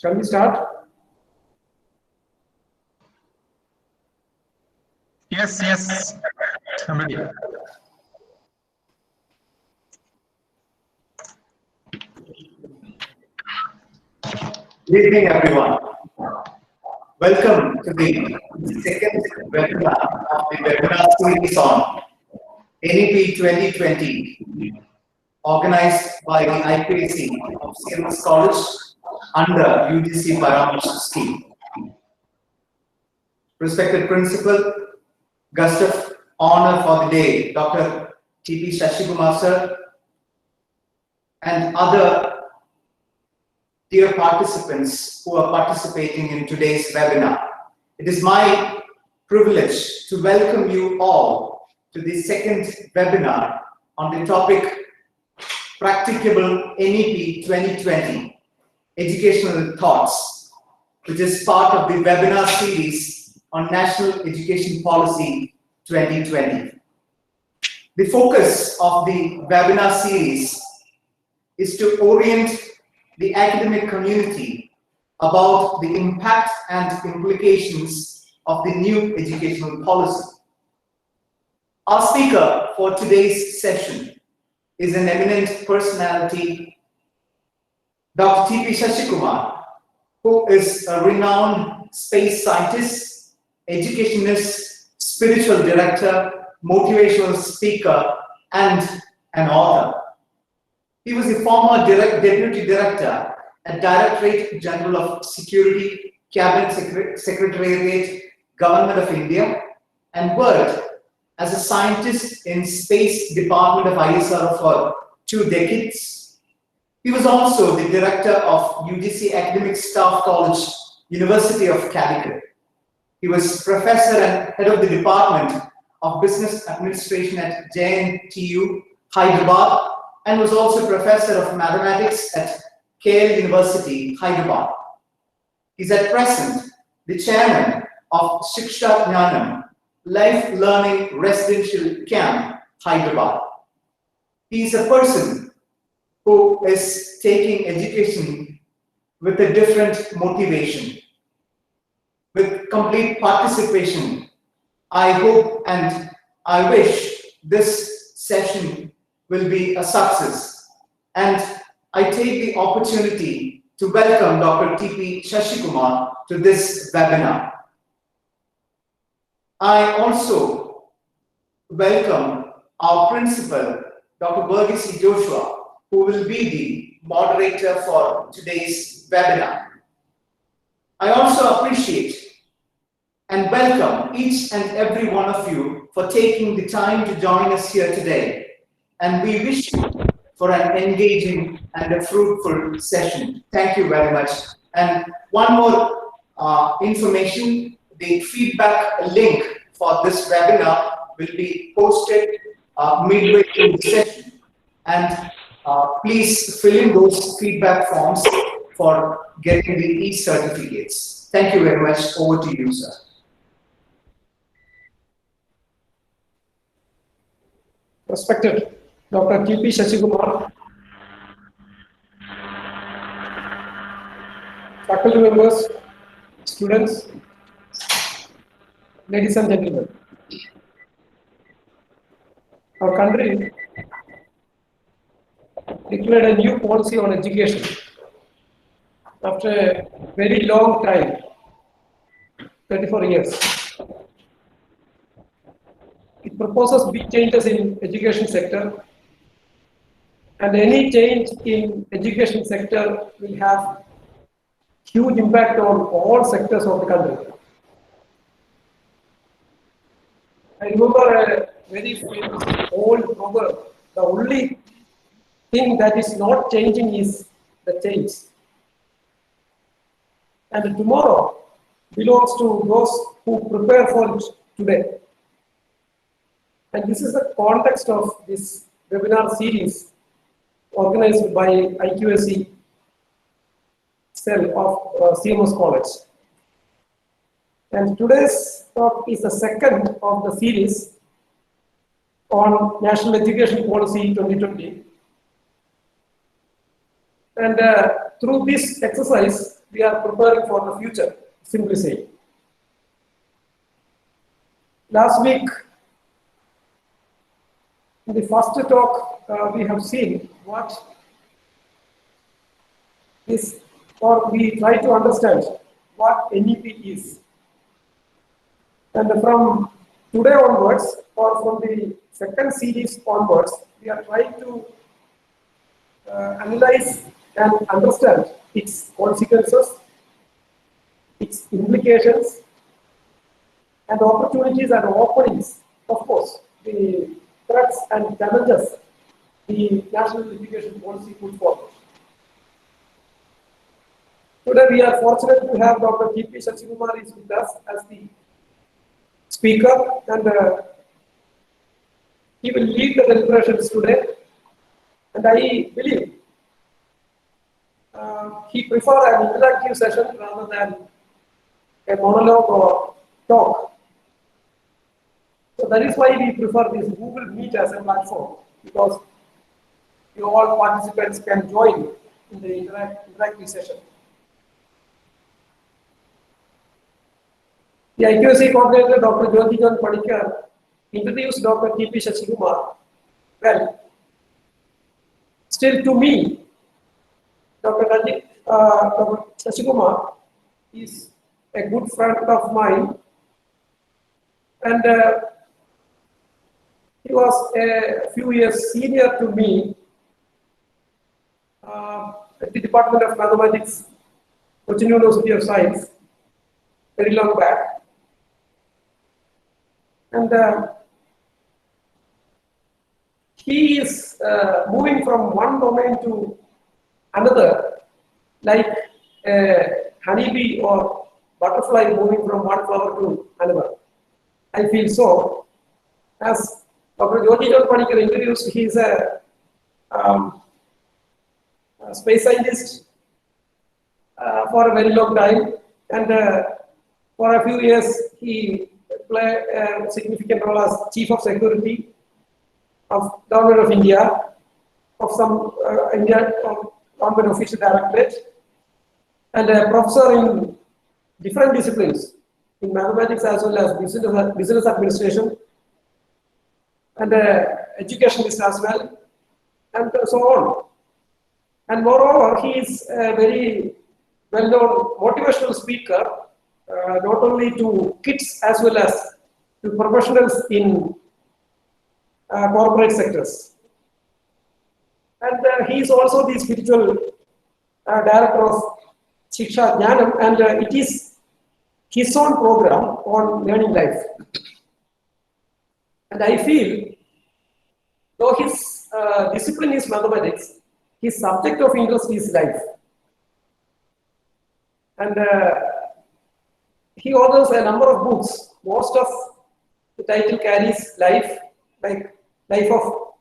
Shall we start? Yes. I'm ready. Good evening, everyone. Welcome to the second webinar of the webinar series on NEP 2020, organized by the IQAC of CMS College under UGC Paramesh scheme. Respected Principal, Guest of Honor for the day, Dr. T.P. Sasikumar sir, and other dear participants who are participating in today's webinar. It is my privilege to welcome you all to the second webinar on the topic Practicable NEP 2020, Educational Thoughts, which is part of the webinar series on National Education Policy 2020. The focus of the webinar series is to orient the academic community about the impact and implications of the new educational policy. Our speaker for today's session is an eminent personality, Dr. T.P. Sasikumar, who is a renowned space scientist, educationist, spiritual director, motivational speaker, and an author. He was the former Deputy Director at Directorate General of Security, Cabinet Secretariat, Government of India, and worked as a scientist in Space Department of ISRO for 2 decades. He was also the Director of UGC-Academic Staff College, University of Calicut. He was Professor and Head of the Department of Business Administration at JNTU, Hyderabad, and was also Professor of Mathematics at University, Hyderabad. He is at present the Chairman of Shiksha Jnaanam, Life Learning Residential Camp, Hyderabad. He is a person who is taking education with a different motivation, with complete participation. I hope and I wish this session will be a success. And I take the opportunity to welcome Dr. T.P. Sasikumar to this webinar. I also welcome our principal, Dr. Burgess Joshua, who will be the moderator for today's webinar. I also appreciate and welcome each and every one of you for taking the time to join us here today. And we wish you for an engaging and a fruitful session. Thank you very much. And one more information, the feedback link for this webinar will be posted midway through the session. And please fill in those feedback forms for getting the e-certificates. Thank you very much. Over to you, sir. Respected Dr. T.P. Sasikumar, faculty members, students, ladies and gentlemen. Our country declared a new policy on education after a very long time, 34 years. It proposes big changes in education sector, and any change in education sector will have huge impact on all sectors of the country. I remember a very famous old proverb: the only thing that is not changing is the change. And tomorrow belongs to those who prepare for it today. And this is the context of this webinar series organized by IQAC cell of CMS College. And today's talk is the second of the series on National Education Policy 2020. And through this exercise, we are preparing for the future, simply saying. Last week, in the first talk, we have seen what is, or we try to understand what NEP is. And from today onwards, or from the second series onwards, we are trying to analyze and understand its consequences, its implications, and opportunities and openings, of course, the threats and challenges the national education policy put forward. Today we are fortunate to have Dr. T.P. Sasikumar is with us as the speaker, and he will lead the deliberations today. And I believe he prefers an interactive session rather than a monologue or talk. So that is why we prefer this Google Meet as a platform, because you all participants can join in the interactive session. The IQAC coordinator, Dr. Jnaanam introduced Dr. T.P. Sasikumar. Well, still to me, Dr. Sasikumar is a good friend of mine, and he was a few years senior to me at the Department of Mathematics, Cochin University of Science, very long back. And he is moving from one domain to another, like a honeybee or butterfly moving from one flower to another. I feel so. As Dr. Jnaanam introduced, he is a space scientist for a very long time, and for a few years he played a significant role as Chief of Security of Government of India, of some Government Official Directorate, and a professor in different disciplines, in mathematics as well as business administration, and educationalist as well, and so on. And moreover, he is a very well-known motivational speaker, not only to kids as well as to professionals in corporate sectors. And he is also the spiritual director of Shiksha, Jnaanam, and it is his own program on learning life. And I feel, though his discipline is mathematics, his subject of interest is life. And he authors a number of books. Most of the title carries life, like Life of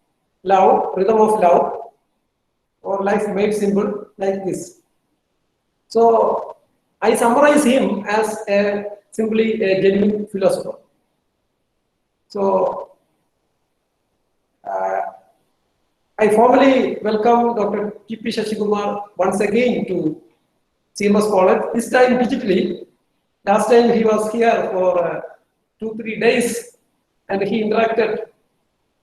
Love, Rhythm of Love, or Life Made Simple, like this. So I summarize him as simply a genuine philosopher. So I formally welcome Dr. T.P. Sasikumar once again to CMS College, this time digitally. Last time he was here for 2-3 days, and he interacted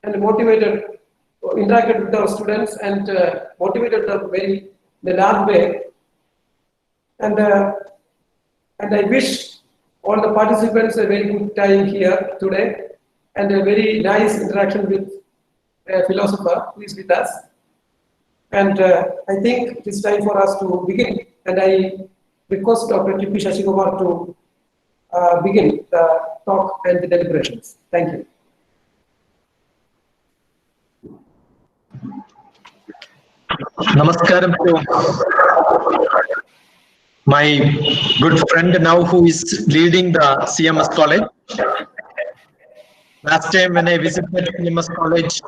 with our students and motivated them in a large way. And I wish all the participants a very good time here today, and a very nice interaction with a philosopher who is with us. And I think it is time for us to begin. And I request Dr. T.P. Sasikumar to begin the talk and the deliberations. Thank you. Namaskaram to my good friend now who is leading the CMS College. Last time when I visited CMS College,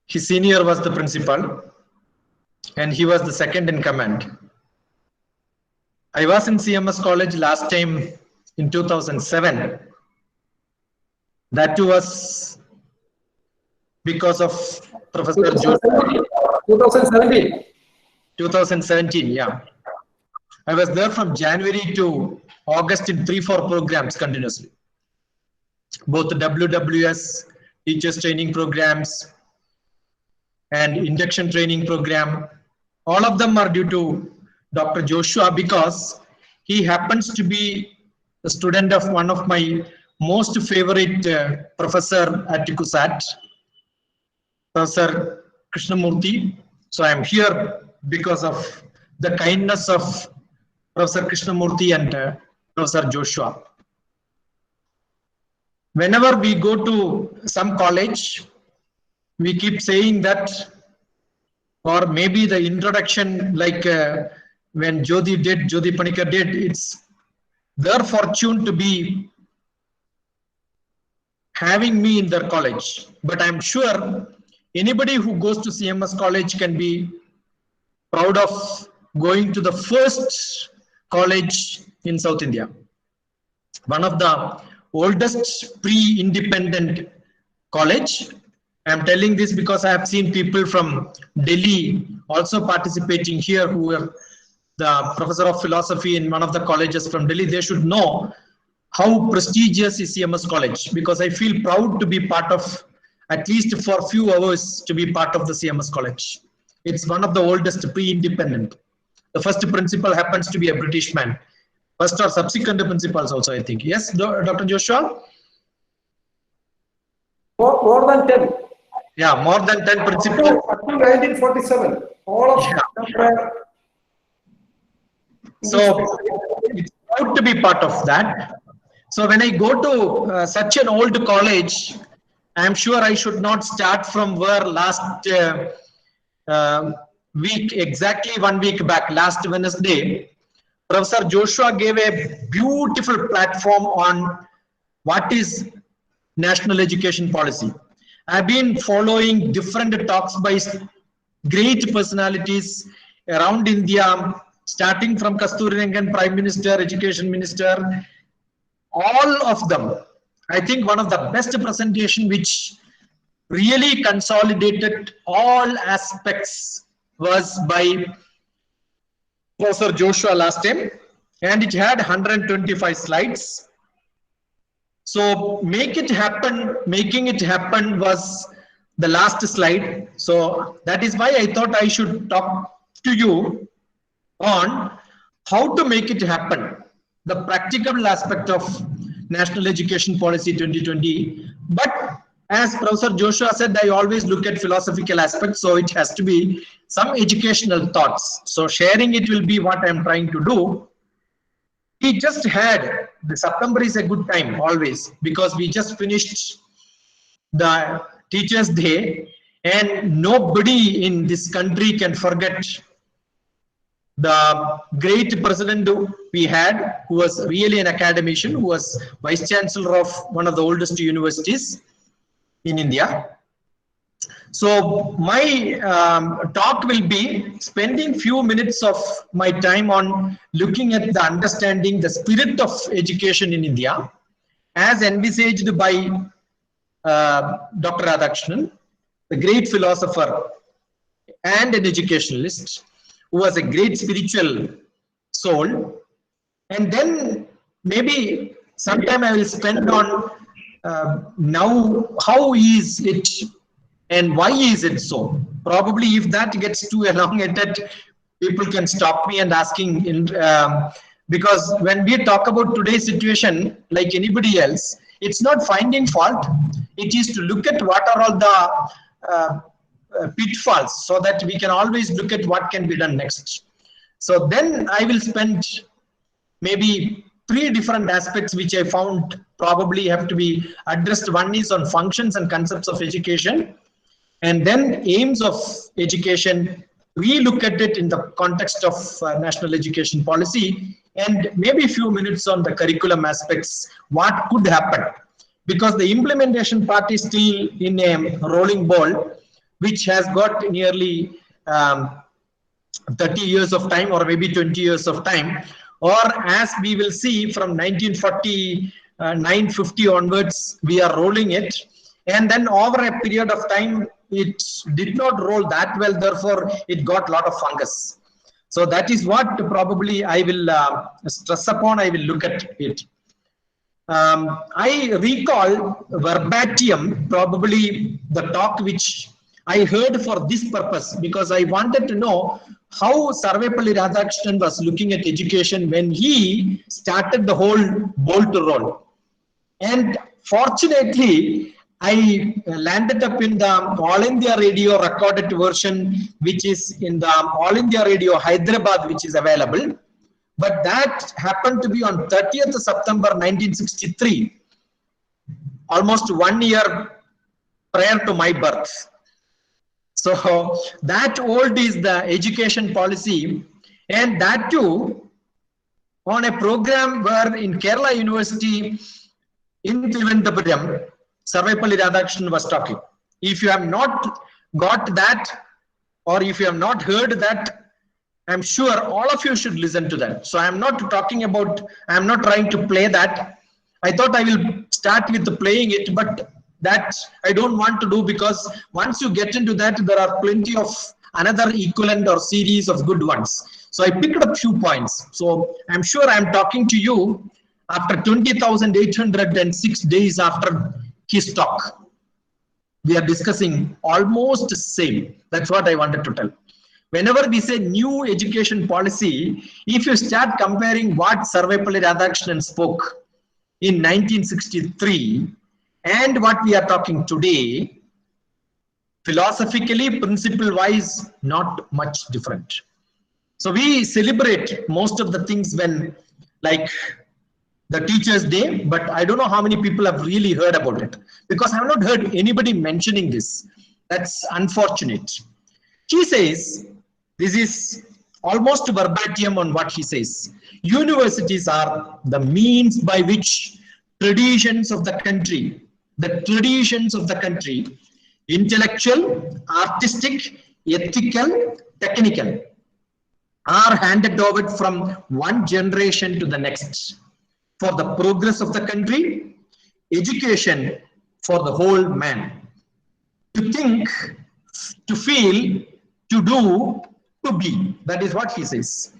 his senior was the principal and he was the second in command. I was in CMS College last time in 2007. That too was because of Professor 2017. 2017, yeah. I was there from January to August in 3-4 programs continuously. Both the WWS, teachers training programs, and induction training program. All of them are due to Dr. Joshua because he happens to be a student of one of my most favorite professor at CUSAT, Professor Krishnamurthy. So I am here because of the kindness of Professor Krishnamurthy and Professor Joshua. Whenever we go to some college, we keep saying that, or maybe the introduction, like when Jyoti Panikar did, it's their fortune to be having me in their college. But I'm sure anybody who goes to CMS college can be proud of going to the first college in South India. One of the oldest pre-independent college. I'm telling this because I have seen people from Delhi also participating here who are the professor of philosophy in one of the colleges from Delhi. They should know how prestigious is CMS college, because I feel proud to be part of, at least for a few hours, to be part of the CMS college. It's one of the oldest pre-independent. The first principal happens to be a British man. First or subsequent principals also, I think. Yes, Dr. Joshua? More than 10. Yeah, more than 10 principals. Up to 1947. All of them were. So it's proud to be part of that. So when I go to such an old college, I'm sure I should not start from where last week, exactly 1 week back, last Wednesday, Professor Joshua gave a beautiful platform on what is national education policy. I've been following different talks by great personalities around India, starting from Kasturirangan, Prime Minister, Education Minister, all of them. I think one of the best presentation which really consolidated all aspects was by Professor Joshua last time, and it had 125 slides. So making it happen was the last slide. So that is why I thought I should talk to you on how to make it happen, the practical aspect of National Education Policy 2020. But as Professor Joshua said, I always look at philosophical aspects, so it has to be some educational thoughts. So sharing it will be what I'm trying to do. We just had, the September is a good time always, because we just finished the Teachers' Day, and nobody in this country can forget the great president we had, who was really an academician, who was Vice Chancellor of one of the oldest universities in India. So my talk will be spending few minutes of my time on looking at the understanding the spirit of education in India as envisaged by Dr. Radhakrishnan, the great philosopher and an educationalist, who was a great spiritual soul. And then maybe sometime I will spend on now how is it and why is it so. Probably if that gets too elongated, people can stop me and asking because when we talk about today's situation, like anybody else, it's not finding fault. It is to look at what are all the pitfalls, so that we can always look at what can be done next. So then I will spend maybe 3 different aspects which I found probably have to be addressed. One is on functions and concepts of education, and then aims of education. We look at it in the context of national education policy, and maybe a few minutes on the curriculum aspects, what could happen, because the implementation part is still in a rolling ball, which has got nearly 30 years of time, or maybe 20 years of time, or as we will see from 1949-50 onwards, we are rolling it, and then over a period of time, it did not roll that well, therefore it got a lot of fungus. So that is what probably I will stress upon. I will look at it. I recall verbatim probably the talk which I heard for this purpose, because I wanted to know how Sarvepalli Radhakrishnan was looking at education when he started the whole bolt roll. And fortunately, I landed up in the All India Radio recorded version, which is in the All India Radio Hyderabad, which is available. But that happened to be on 30th September 1963, almost 1 year prior to my birth. So that old is the education policy, and that too on a program where in Kerala University in Thiruvananthapuram, Sarvepalli Radhakrishnan was talking. If you have not got that, or if you have not heard that, I'm sure all of you should listen to that. So I'm not talking about, I'm not trying to play that. I thought I will start with playing it, but that I don't want to do, because once you get into that, there are plenty of another equivalent or series of good ones. So I picked up few points. So I'm sure I'm talking to you after 20,806 days after his talk. We are discussing almost the same. That's what I wanted to tell. Whenever we say new education policy, if you start comparing what Sarvepalli Radhakrishnan spoke in 1963 and what we are talking today, philosophically, principle-wise, not much different. So we celebrate most of the things when, like the Teachers' Day, but I don't know how many people have really heard about it, because I have not heard anybody mentioning this. That's unfortunate. He says, this is almost verbatim on what he says. Universities are the means by which traditions of the country, intellectual, artistic, ethical, technical, are handed over from one generation to the next for the progress of the country, education for the whole man. To think, to feel, to do, to be. That is what he says.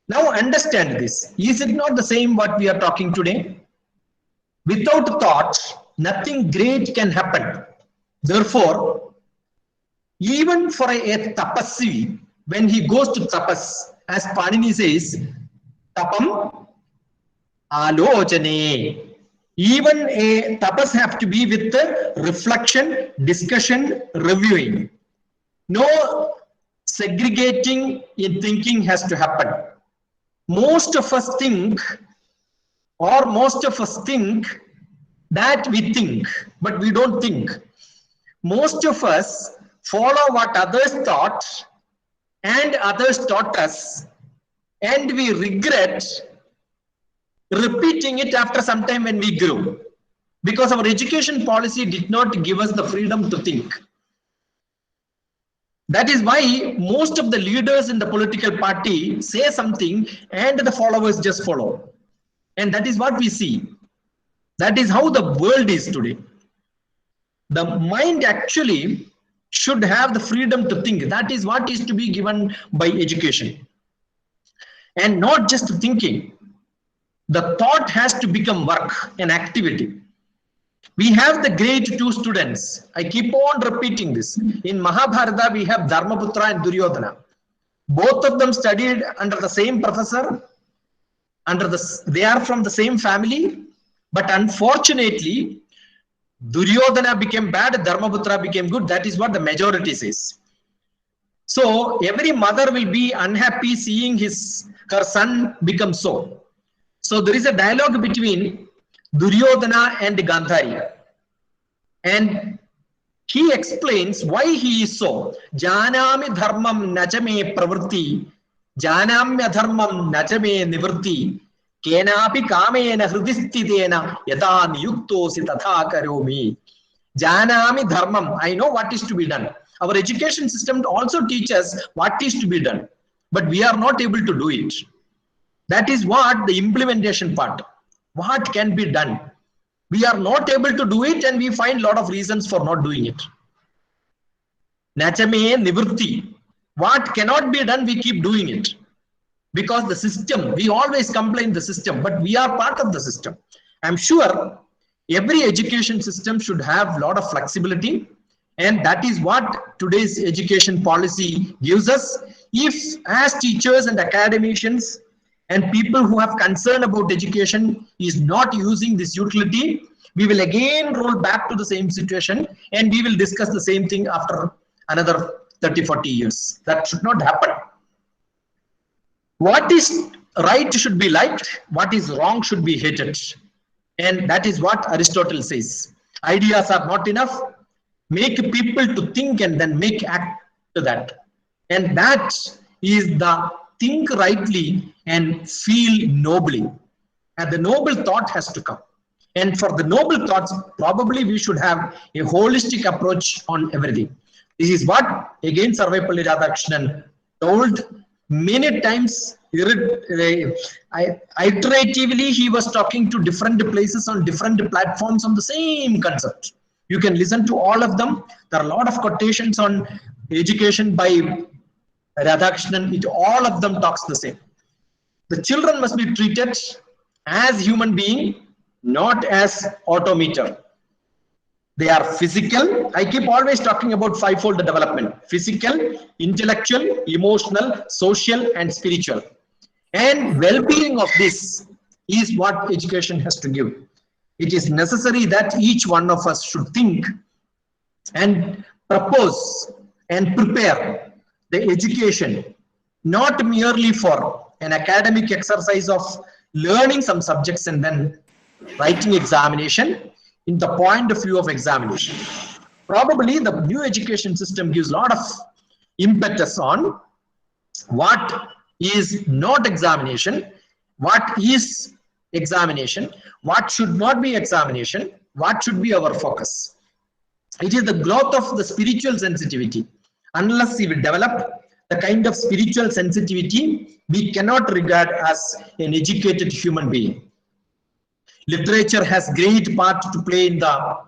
Now understand this. Is it not the same what we are talking today? Without thought, nothing great can happen. Therefore, even for a tapasvi, when he goes to tapas, as Panini says, tapam alojane. Even a tapas have to be with the reflection, discussion, reviewing. No segregating in thinking has to happen. Most of us think, or most of us think that we think, but we don't think. Most of us follow what others thought and others taught us, and we regret repeating it after some time when we grew, because our education policy did not give us the freedom to think. That is why most of the leaders in the political party say something and the followers just follow. And that is what we see. That is how the world is today. The mind actually should have the freedom to think. That is what is to be given by education. And not just thinking. The thought has to become work, an activity. We have the grade 2 students. I keep on repeating this. In Mahabharata, we have Dharmaputra and Duryodhana. Both of them studied under the same professor. They are from the same family. But unfortunately, Duryodhana became bad, Dharmaputra became good. That is what the majority says. So every mother will be unhappy seeing her son become so. So there is a dialogue between Duryodhana and Gandhari, and he explains why he is so. Jnanami dharmam nachame pravritti, jnanamya dharmam nachame nivritti, kenapi kamena hridistitena yada niyuktosi tatha karomi. Jnanami dharmam, I know what is to be done. Our education system also teaches what is to be done, but we are not able to do it. That is what the implementation part. What can be done? We are not able to do it, and we find a lot of reasons for not doing it. Nachame nivritti. What cannot be done, we keep doing it. Because the system, we always complain the system, but we are part of the system. I'm sure every education system should have a lot of flexibility, and that is what today's education policy gives us. If as teachers and academicians and people who have concern about education is not using this utility, we will again roll back to the same situation and we will discuss the same thing after another 30-40 years. That should not happen. What is right should be liked, what is wrong should be hated. And that is what Aristotle says. Ideas are not enough. Make people to think and then make act to that. And that is the think rightly and feel nobly. And the noble thought has to come. And for the noble thoughts, probably we should have a holistic approach on everything. This is what, again, Sarvepalli Radhakrishnan told many times. Iteratively, he was talking to different places on different platforms on the same concept. You can listen to all of them. There are a lot of quotations on education by Radhakrishnan. All of them talks the same. The children must be treated as human being, not as autometer. They are physical. I keep always talking about fivefold development: physical, intellectual, emotional, social, and spiritual. And well-being of this is what education has to give. It is necessary that each one of us should think and propose and prepare the education, not merely for an academic exercise of learning some subjects and then writing examination in the point of view of examination. Probably the new education system gives a lot of impetus on what is not examination, what is examination, what should not be examination, what should be our focus. It is the growth of the spiritual sensitivity. Unless we will develop the kind of spiritual sensitivity, we cannot regard as an educated human being. Literature has great part to play in the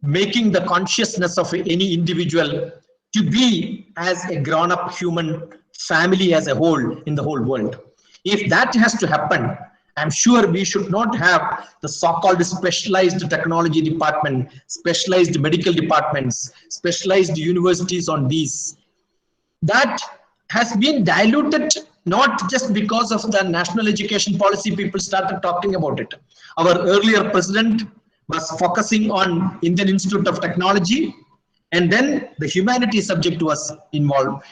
making the consciousness of any individual to be as a grown-up human family as a whole in the whole world. If that has to happen, I'm sure we should not have the so-called specialized technology department, specialized medical departments, specialized universities on these. That has been diluted, not just because of the national education policy, people started talking about it. Our earlier president was focusing on Indian Institute of Technology, and then the humanities subject was involved,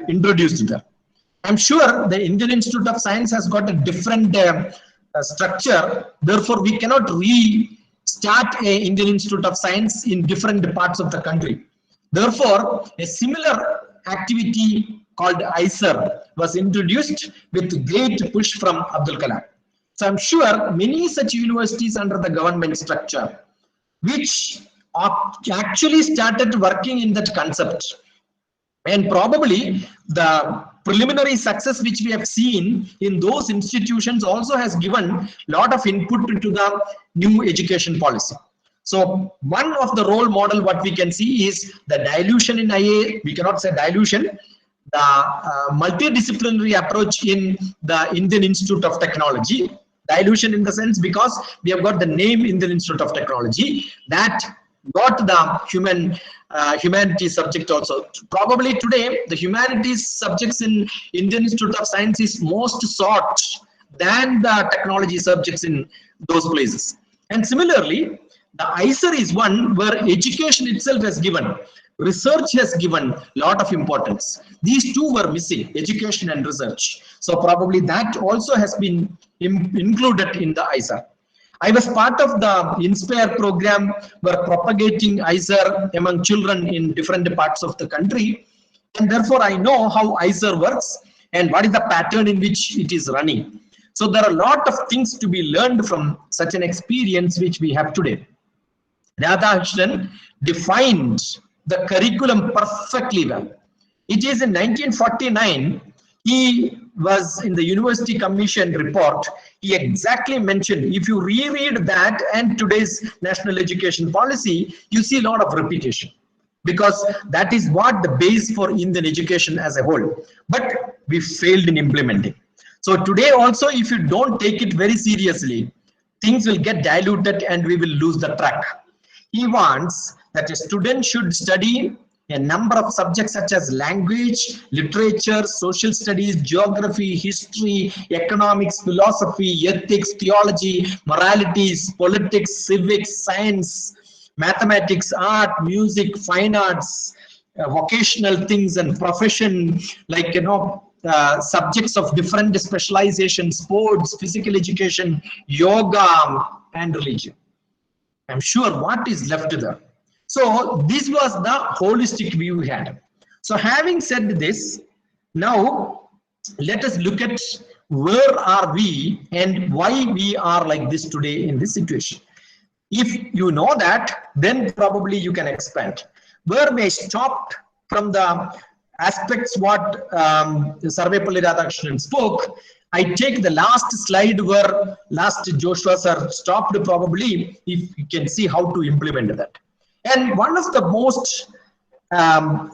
introduced there. I'm sure the Indian Institute of Science has got a different structure. Therefore, we cannot restart an Indian Institute of Science in different parts of the country. Therefore, a similar activity called ISRO was introduced with great push from Abdul Kalam. So I'm sure many such universities under the government structure, which actually started working in that concept. And probably the preliminary success which we have seen in those institutions also has given a lot of input into the new education policy. So one of the role model what we can see is the dilution in IA, we cannot say dilution, the multidisciplinary approach in the Indian Institute of Technology. Dilution in the sense because we have got the name Indian Institute of Technology that got the humanities subject also. Probably today the humanities subjects in Indian Institute of Science is most sought than the technology subjects in those places. And similarly, the ISR is one where education itself has given, research has given a lot of importance. These two were missing, education and research. So probably that also has been included in the ISR. I was part of the INSPIRE program where propagating ISR among children in different parts of the country. And therefore, I know how ISR works and what is the pattern in which it is running. So there are a lot of things to be learned from such an experience which we have today. Radhakrishnan defined the curriculum perfectly well. It is in 1949, he was in the University Commission report, he exactly mentioned, if you reread that and today's national education policy, you see a lot of repetition. because that is what the base for Indian education as a whole. But we failed in implementing. So today also, if you don't take it very seriously, things will get diluted and we will lose the track. He wants that a student should study a number of subjects such as language, literature, social studies, geography, history, economics, philosophy, ethics, theology, moralities, politics, civics, science, mathematics, art, music, fine arts, vocational things and profession, like, subjects of different specializations, sports, physical education, yoga, and religion. I'm sure what is left there. So this was the holistic view we had. So having said this, now let us look at where are we and why we are like this today in this situation. If you know that, then probably you can expand. Where we stopped from the aspects what Sarvepalli Radhakrishnan spoke, I take the last slide where last Joshua sir stopped, probably, if you can see how to implement that. And one of the most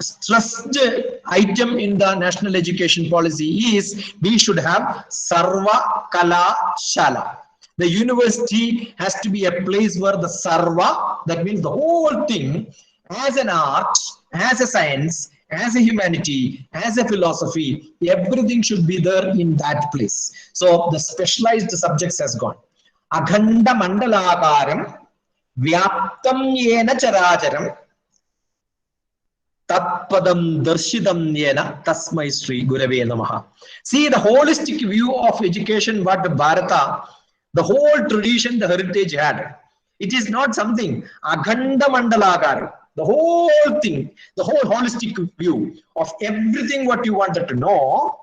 stressed item in the national education policy is we should have Sarva Kala Shala. The university has to be a place where the Sarva, that means the whole thing, as an art, as a science, as a humanity, as a philosophy, everything should be there in that place. So the specialized subjects has gone. Akhanda Mandalakaram Vyaptam Yena Characharam Tatpadam Darshidam Yena Tasmai Sri Gurave Namaha. See the holistic view of education what Bharata, the whole tradition, the heritage had. It is not something Akhanda Mandalakaram. The whole thing, the whole holistic view of everything what you wanted to know,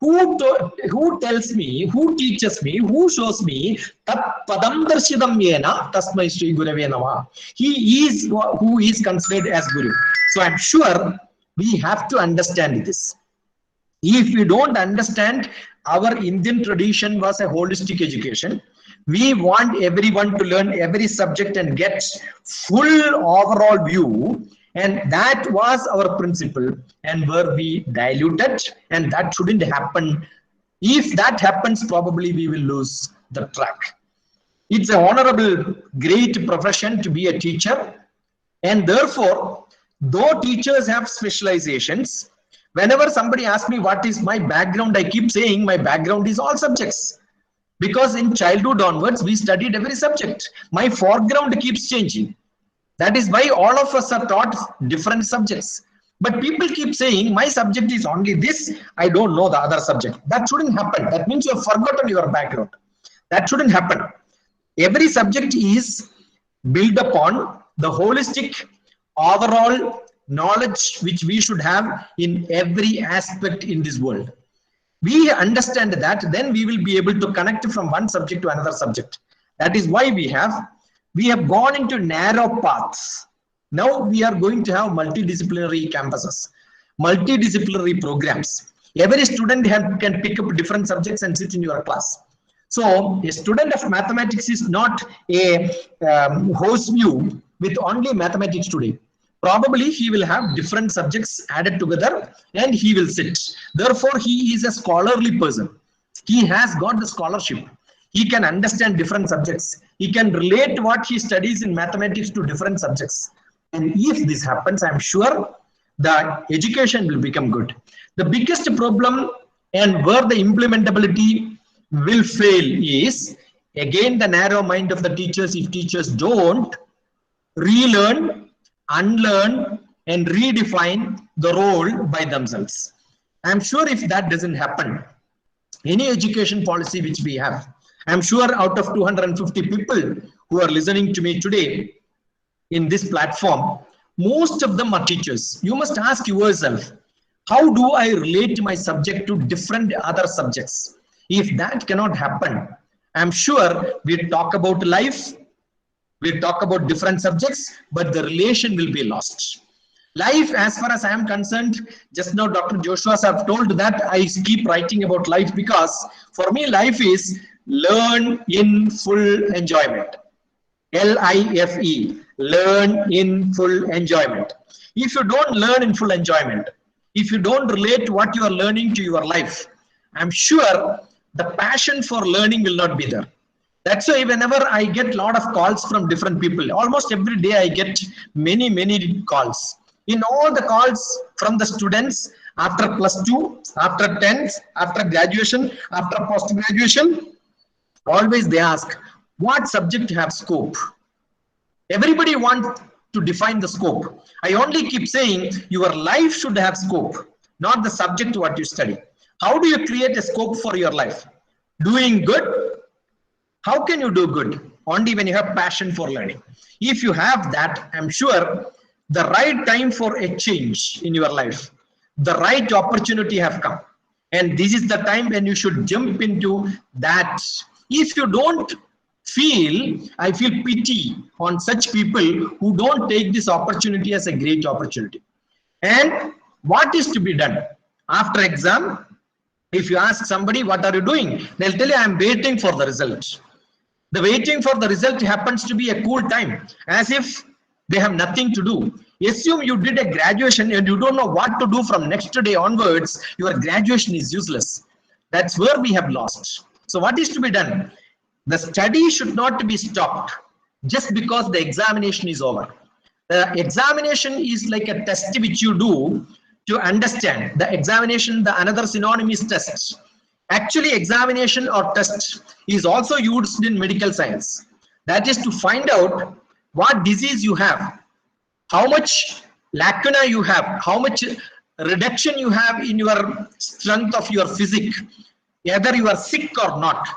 who tells me, who teaches me, who shows me, tat padam darshidam yena tasmai Sri Gurave Namaha. He is who is considered as Guru. So I'm sure we have to understand this. If we don't understand, our Indian tradition was a holistic education. We want everyone to learn every subject and get full overall view, and that was our principle, and where we diluted, and that shouldn't happen. If that happens, probably we will lose the track. It's an honorable, great profession to be a teacher, and therefore, though teachers have specializations, whenever somebody asks me what is my background, I keep saying my background is all subjects. Because in childhood onwards, we studied every subject. My foreground keeps changing. That is why all of us are taught different subjects. But people keep saying, my subject is only this, I don't know the other subject. That shouldn't happen. That means you have forgotten your background. That shouldn't happen. Every subject is built upon the holistic overall knowledge which we should have in every aspect in this world. We understand that, then we will be able to connect from one subject to another subject. That is why we have gone into narrow paths. Now we are going to have multidisciplinary campuses, multidisciplinary programs. Every student can pick up different subjects and sit in your class. So a student of mathematics is not a host view with only mathematics today. Probably he will have different subjects added together and he will sit. Therefore, he is a scholarly person. He has got the scholarship. He can understand different subjects. He can relate what he studies in mathematics to different subjects. And if this happens, I'm sure the education will become good. The biggest problem and where the implementability will fail is, again, the narrow mind of the teachers. If teachers don't relearn, unlearn and redefine the role by themselves. I'm sure if that doesn't happen, any education policy which we have, I'm sure out of 250 people who are listening to me today in this platform, most of them are teachers. You must ask yourself, how do I relate my subject to different other subjects? If that cannot happen, I'm sure we talk about life, we talk about different subjects, but the relation will be lost. Life, as far as I am concerned, just now Dr. Joshua have told that I keep writing about life because for me life is learn in full enjoyment. L-I-F-E. learn in full enjoyment. If you don't learn in full enjoyment, if you don't relate what you are learning to your life, I'm sure the passion for learning will not be there. That's why whenever I get a lot of calls from different people, almost every day I get many calls. In all the calls from the students after +2, after 10th, after graduation, after post-graduation, always they ask, what subject have scope? Everybody wants to define the scope. I only keep saying your life should have scope, not the subject what you study. How do you create a scope for your life? Doing good? How can you do good? Only when you have passion for learning. If you have that, I'm sure the right time for a change in your life, the right opportunity have come. And this is the time when you should jump into that. If you don't I feel pity on such people who don't take this opportunity as a great opportunity. And what is to be done after exam? If you ask somebody, what are you doing? They'll tell you, I'm waiting for the result. The waiting for the result happens to be a cool time, as if they have nothing to do. Assume you did a graduation and you don't know what to do from next day onwards, your graduation is useless. That's where we have lost. So what is to be done? The study should not be stopped just because the examination is over. The examination is like a test which you do to understand. The examination, the another synonym is test. Actually, examination or test is also used in medical science. That is to find out what disease you have, how much lacuna you have, how much reduction you have in your strength of your physique, whether you are sick or not.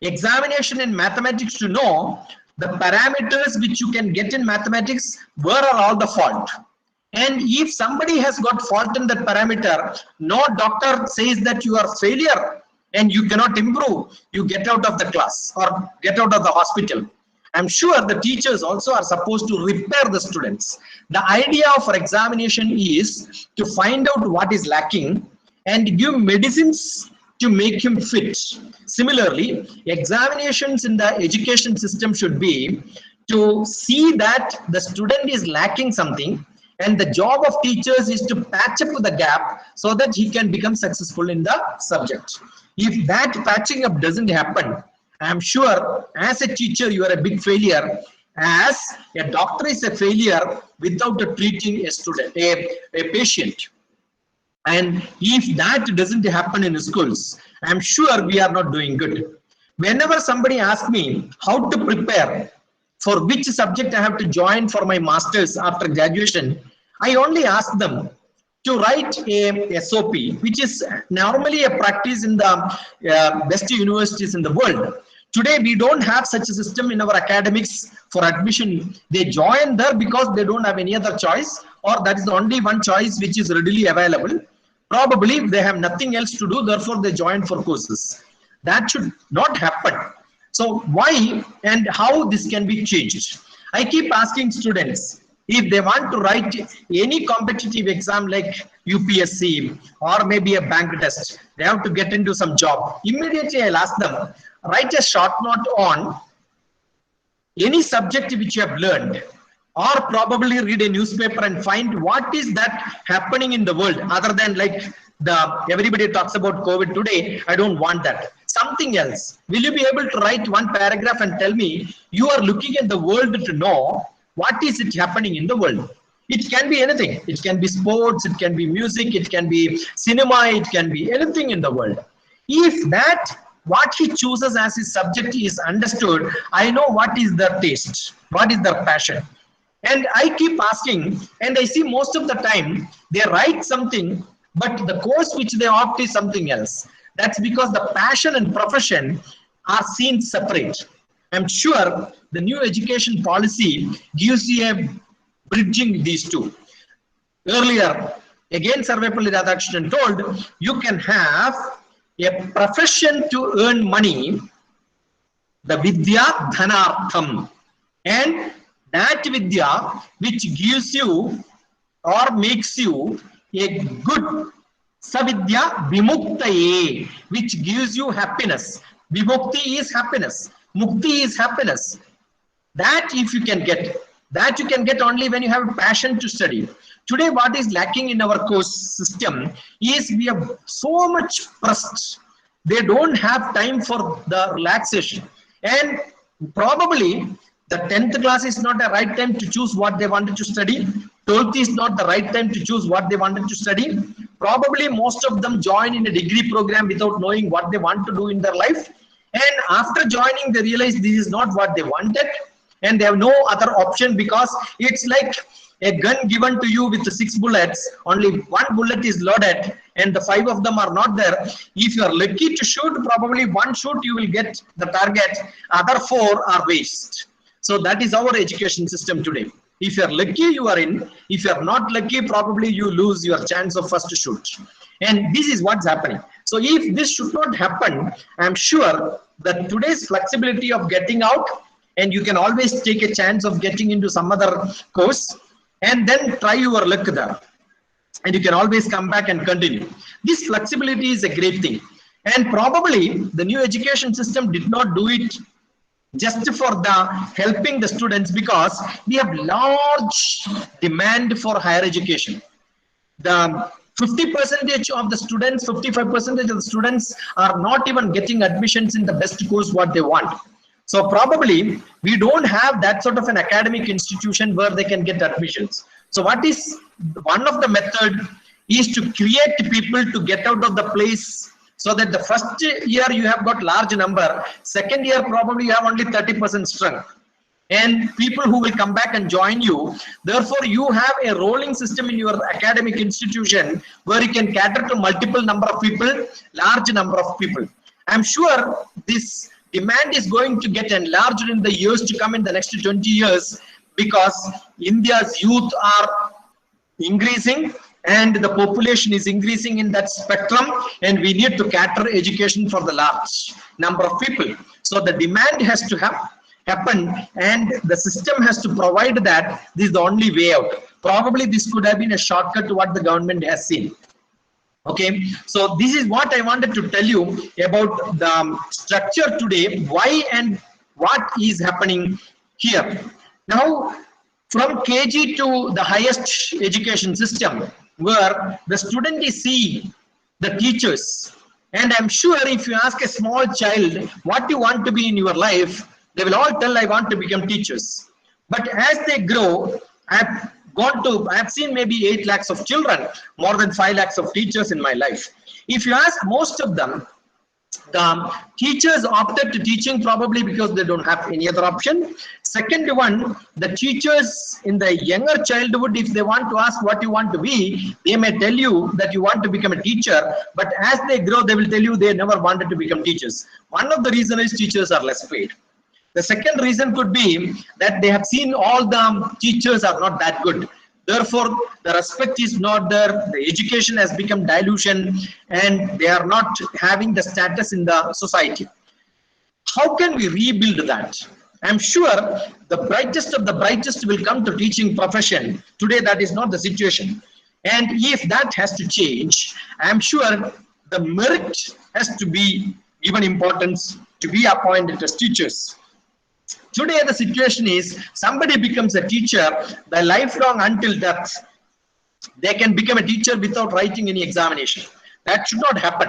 Examination in mathematics to know the parameters which you can get in mathematics, where are all the fault. And if somebody has got fault in that parameter, no doctor says that you are failure and you cannot improve, you get out of the class or get out of the hospital. I'm sure the teachers also are supposed to repair the students. The idea of examination is to find out what is lacking and give medicines to make him fit. Similarly, examinations in the education system should be to see that the student is lacking something, and the job of teachers is to patch up the gap so that he can become successful in the subject. If that patching up doesn't happen, I'm sure as a teacher you are a big failure, as a doctor is a failure without treating a student, a patient. And if that doesn't happen in schools, I'm sure we are not doing good. Whenever somebody asks me how to prepare for which subject I have to join for my master's after graduation, I only ask them to write a SOP, which is normally a practice in the best universities in the world. Today, we don't have such a system in our academics for admission. They join there because they don't have any other choice, or that is the only one choice which is readily available. Probably they have nothing else to do, therefore they join for courses. That should not happen. So why and how this can be changed? I keep asking students, if they want to write any competitive exam like UPSC or maybe a bank test, they have to get into some job. Immediately I'll ask them, write a short note on any subject which you have learned, or probably read a newspaper and find what is that happening in the world, other than like everybody talks about COVID today. I don't want that. Something else. Will you be able to write one paragraph and tell me you are looking at the world to know what is it happening in the world? It can be anything. It can be sports, it can be music, it can be cinema, it can be anything in the world. If that what he chooses as his subject is understood, I know what is their taste, what is their passion. And I keep asking, and I see most of the time they write something, but the course which they opt is something else. That's because the passion and profession are seen separate. I'm sure the new education policy gives you a bridging these two. Earlier, again, Sarvepalli Radhakrishnan told, you can have a profession to earn money, the vidya dhanartham, and that vidya which gives you or makes you a good savidya vimuktaye, which gives you happiness. Vimukti is happiness, mukti is happiness. That if you can get, That you can get only when you have a passion to study. Today, what is lacking in our course system is we have so much pressed. They don't have time for the relaxation. And probably the 10th class is not the right time to choose what they wanted to study. 12th is not the right time to choose what they wanted to study. Probably most of them join in a degree program without knowing what they want to do in their life. And after joining, they realize this is not what they wanted. And they have no other option, because it's like a gun given to you with 6 bullets. Only 1 bullet is loaded and the 5 of them are not there. If you are lucky to shoot, probably 1 shoot you will get the target, other 4 are waste. So that is our education system today. If you are lucky, you are in. If you are not lucky, probably you lose your chance of first shoot. And this is what's happening. So if this should not happen, I'm sure that today's flexibility of getting out, and you can always take a chance of getting into some other course and then try your luck there. And you can always come back and continue. This flexibility is a great thing. And probably the new education system did not do it just for the helping the students, because we have large demand for higher education. The 50% of the students, 55% of the students are not even getting admissions in the best course what they want. So probably we don't have that sort of an academic institution where they can get admissions. So what is one of the method is to create people to get out of the place, so that the first year you have got large number, second year probably you have only 30% strength, and people who will come back and join you. Therefore you have a rolling system in your academic institution where you can cater to multiple number of people, large number of people. I'm sure this demand is going to get enlarged in the years to come, in the next 20 years, because India's youth are increasing and the population is increasing in that spectrum, and we need to cater education for the large number of people. So the demand has to happen, and the system has to provide that. This is the only way out. Probably this could have been a shortcut to what the government has seen. Okay, so this is what I wanted to tell you about the structure today, why and what is happening here. Now, from KG to the highest education system, where the student is seeing the teachers. And I'm sure if you ask a small child what you want to be in your life, they will all tell, I want to become teachers. But as they grow, I've seen maybe 8 lakhs of children, more than 5 lakhs of teachers in my life. If you ask most of them, the teachers opted to teaching probably because they don't have any other option. Second one, the teachers in the younger childhood, if they want to ask what you want to be, they may tell you that you want to become a teacher, but as they grow, they will tell you they never wanted to become teachers. One of the reasons is teachers are less paid. The second reason could be that they have seen all the teachers are not that good. Therefore, the respect is not there, the education has become dilution, and they are not having the status in the society. How can we rebuild that? I'm sure the brightest of the brightest will come to teaching profession. Today, that is not the situation. And if that has to change, I'm sure the merit has to be given importance to be appointed as teachers. Today, the situation is somebody becomes a teacher by lifelong until death. They can become a teacher without writing any examination. That should not happen.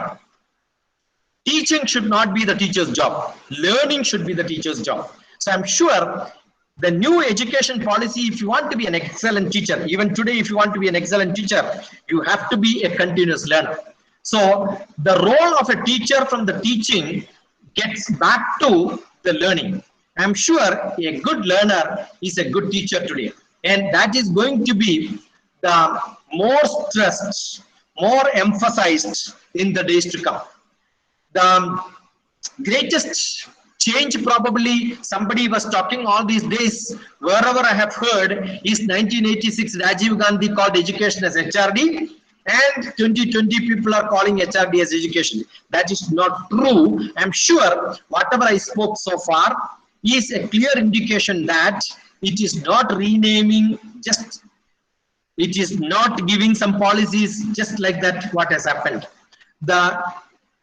Teaching should not be the teacher's job. Learning should be the teacher's job. So I'm sure the new education policy, if you want to be an excellent teacher, even today, if you want to be an excellent teacher, you have to be a continuous learner. So the role of a teacher from the teaching gets back to the learning. I'm sure a good learner is a good teacher today. And that is going to be the more stressed, more emphasized in the days to come. The greatest change, probably somebody was talking all these days, wherever I have heard, is 1986 Rajiv Gandhi called education as HRD, and 2020 people are calling HRD as education. That is not true. I'm sure whatever I spoke so far is a clear indication that it is not renaming, just it is not giving some policies just like that what has happened. The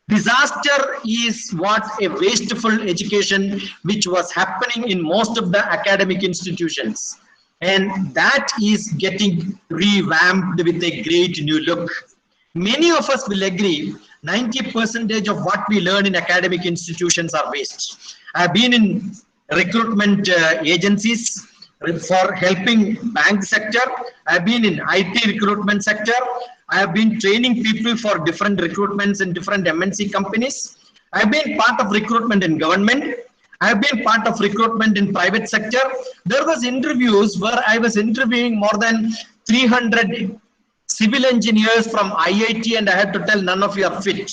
disaster is what a wasteful education which was happening in most of the academic institutions. and that is getting revamped with a great new look. Many of us will agree 90% of what we learn in academic institutions are waste. I've been in recruitment agencies for helping bank sector. I've been in IT recruitment sector. I have been training people for different recruitments in different MNC companies. I've been part of recruitment in government. I've been part of recruitment in private sector. There was interviews where I was interviewing more than 300 civil engineers from IIT, and I had to tell none of you are fit.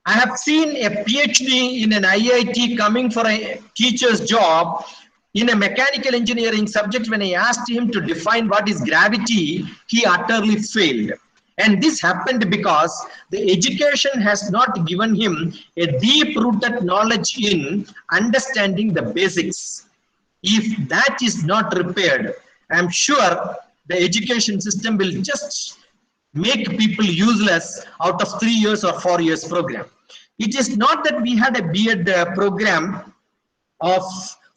I have seen a PhD in an IIT coming for a teacher's job in a mechanical engineering subject. When I asked him to define what is gravity, he utterly failed. And this happened because the education has not given him a deep-rooted knowledge in understanding the basics. If that is not repaired, I'm sure the education system will just make people useless out of 3 years or 4 years program. It is not that we had a B.Ed program of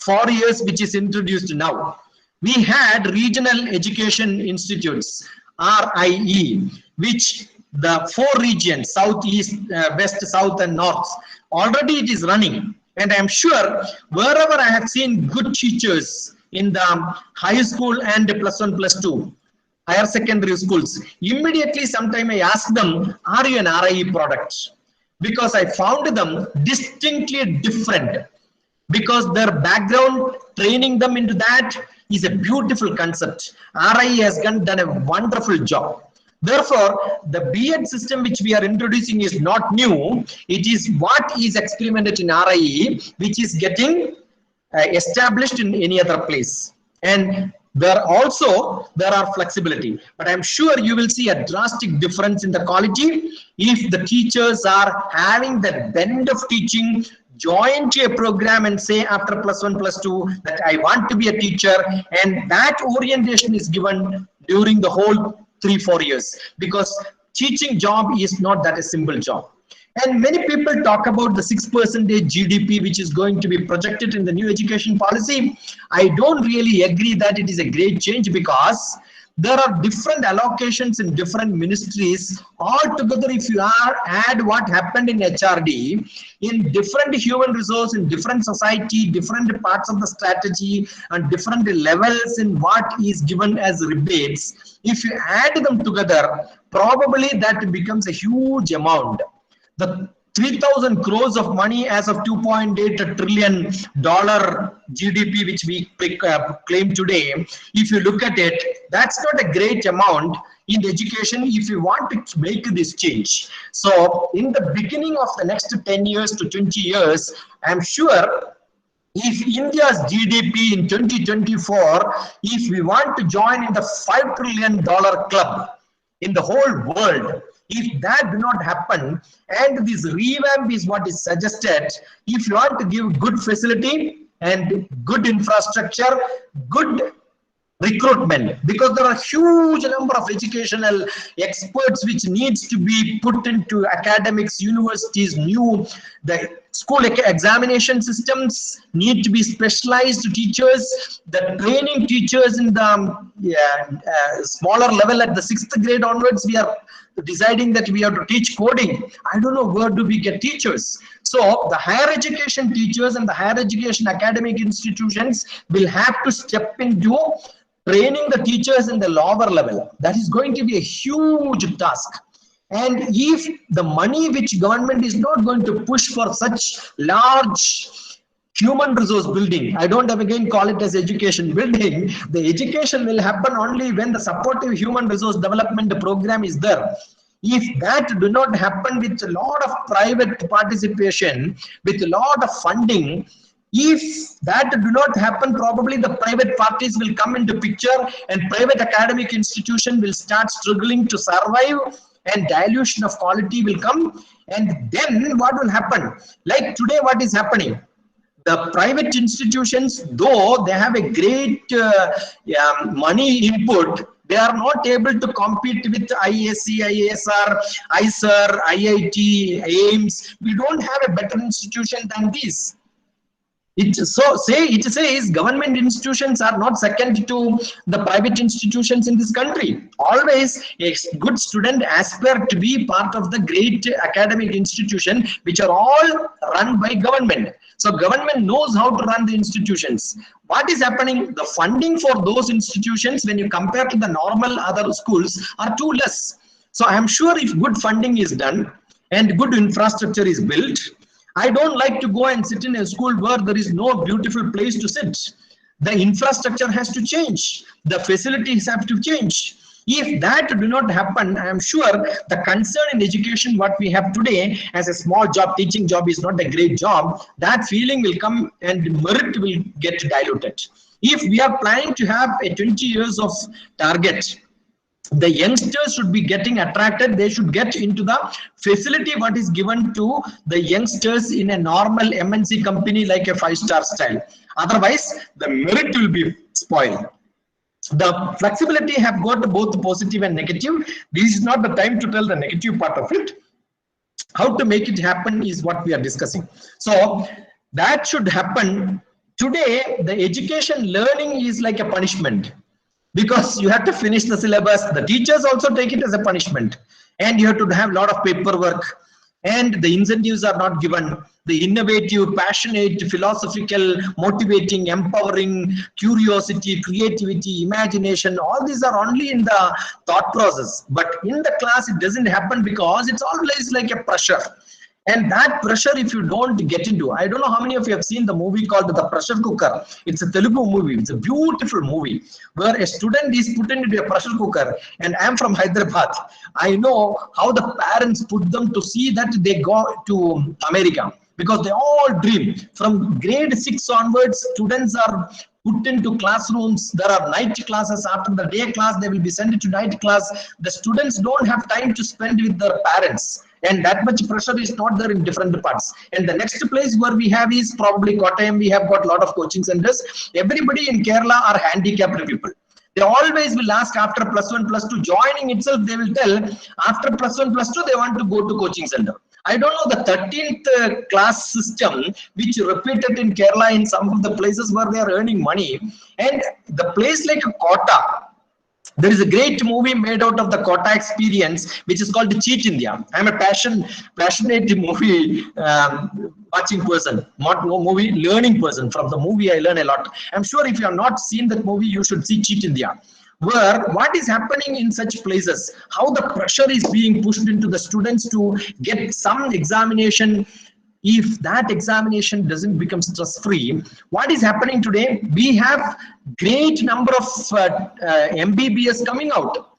4 years which is introduced now. We had regional education institutes, RIE, which the 4 regions, south, east, west, south and north, already it is running. And I'm sure wherever I have seen good teachers in the high school and +1, +2, higher secondary schools, immediately sometime I ask them, are you an RIE product? Because I found them distinctly different, because their background training them into that is a beautiful concept. RIE has done a wonderful job. Therefore, the B.Ed system which we are introducing is not new. It is what is experimented in RIE, which is getting established in any other place. And there are flexibility, but I'm sure you will see a drastic difference in the quality if the teachers are having that bend of teaching, join to a program and say after +1, +2 that I want to be a teacher, and that orientation is given during the whole 3-4 years, because teaching job is not that a simple job. And many people talk about the 6% GDP which is going to be projected in the new education policy. I don't really agree that it is a great change, because there are different allocations in different ministries. Altogether, if you add what happened in HRD, in different human resource, in different society, different parts of the strategy, and different levels in what is given as rebates, if you add them together, probably that becomes a huge amount. The 3,000 crores of money as of $2.8 trillion GDP, which we claim today, if you look at it, that's not a great amount in education if you want to make this change. So in the beginning of the next 10 years to 20 years, I'm sure if India's GDP in 2024, if we want to join in the $5 trillion club in the whole world, if that do not happen, and this revamp is what is suggested, if you want to give good facility and good infrastructure, good recruitment, because there are huge number of educational experts which needs to be put into academics, universities, the school examination systems need to be specialized teachers, the training teachers in the smaller level at the 6th grade onwards, we are deciding that we have to teach coding. I don't know where do we get teachers. So the higher education teachers and the higher education academic institutions will have to step into training the teachers in the lower level. That is going to be a huge task. And if the money which government is not going to push for such large human resource building, I don't again call it as education building, the education will happen only when the supportive human resource development program is there. If that do not happen with a lot of private participation, with a lot of funding, if that do not happen, probably the private parties will come into picture and private academic institution will start struggling to survive, and dilution of quality will come. And then what will happen? Like today, what is happening? The private institutions, though they have a great money input, they are not able to compete with IAC, ISR, IIT, AIMS. We don't have a better institution than these. It says government institutions are not second to the private institutions in this country. Always a good student aspire to be part of the great academic institution, which are all run by government. So government knows how to run the institutions. What is happening? The funding for those institutions, when you compare to the normal other schools, are too less. So I am sure if good funding is done and good infrastructure is built, I don't like to go and sit in a school where there is no beautiful place to sit. The infrastructure has to change. The facilities have to change. If that do not happen, I am sure the concern in education, what we have today as a small job, teaching job is not a great job, that feeling will come and merit will get diluted. If we are planning to have a 20 years of target, the youngsters should be getting attracted. They should get into the facility what is given to the youngsters in a normal MNC company like a 5-star style. Otherwise, the merit will be spoiled. The flexibility have got both positive and negative. This is not the time to tell the negative part of it. How to make it happen is what we are discussing. So that should happen. Today, the education learning is like a punishment, because you have to finish the syllabus. The teachers also take it as a punishment, and you have to have a lot of paperwork, and the incentives are not given. The innovative, passionate, philosophical, motivating, empowering, curiosity, creativity, imagination, all these are only in the thought process. But in the class, it doesn't happen because it's always like a pressure. And that pressure, if you don't get into, I don't know how many of you have seen the movie called The Pressure Cooker. It's a Telugu movie. It's a beautiful movie where a student is put into a pressure cooker. And I'm from Hyderabad. I know how the parents put them to see that they go to America, because they all dream. From grade 6 onwards, students are put into classrooms. There are night classes. After the day class, they will be sent to night class. The students don't have time to spend with their parents, and that much pressure is not there in different parts. And the next place where we have is probably Kottayam. We have got a lot of coaching centers. Everybody in Kerala are handicapped people. They always will ask after +1, +2, joining itself, they will tell after +1, +2, they want to go to coaching center. I don't know the 13th class system, which repeated in Kerala in some of the places where they are earning money. And the place like Kota, there is a great movie made out of the Kota experience, which is called Cheat India. I'm a passionate movie watching person, not movie learning person. From the movie, I learn a lot. I'm sure if you have not seen that movie, you should see Cheat India, where what is happening in such places, how the pressure is being pushed into the students to get some examination. If that examination doesn't become stress-free, what is happening today? We have great number of MBBS coming out.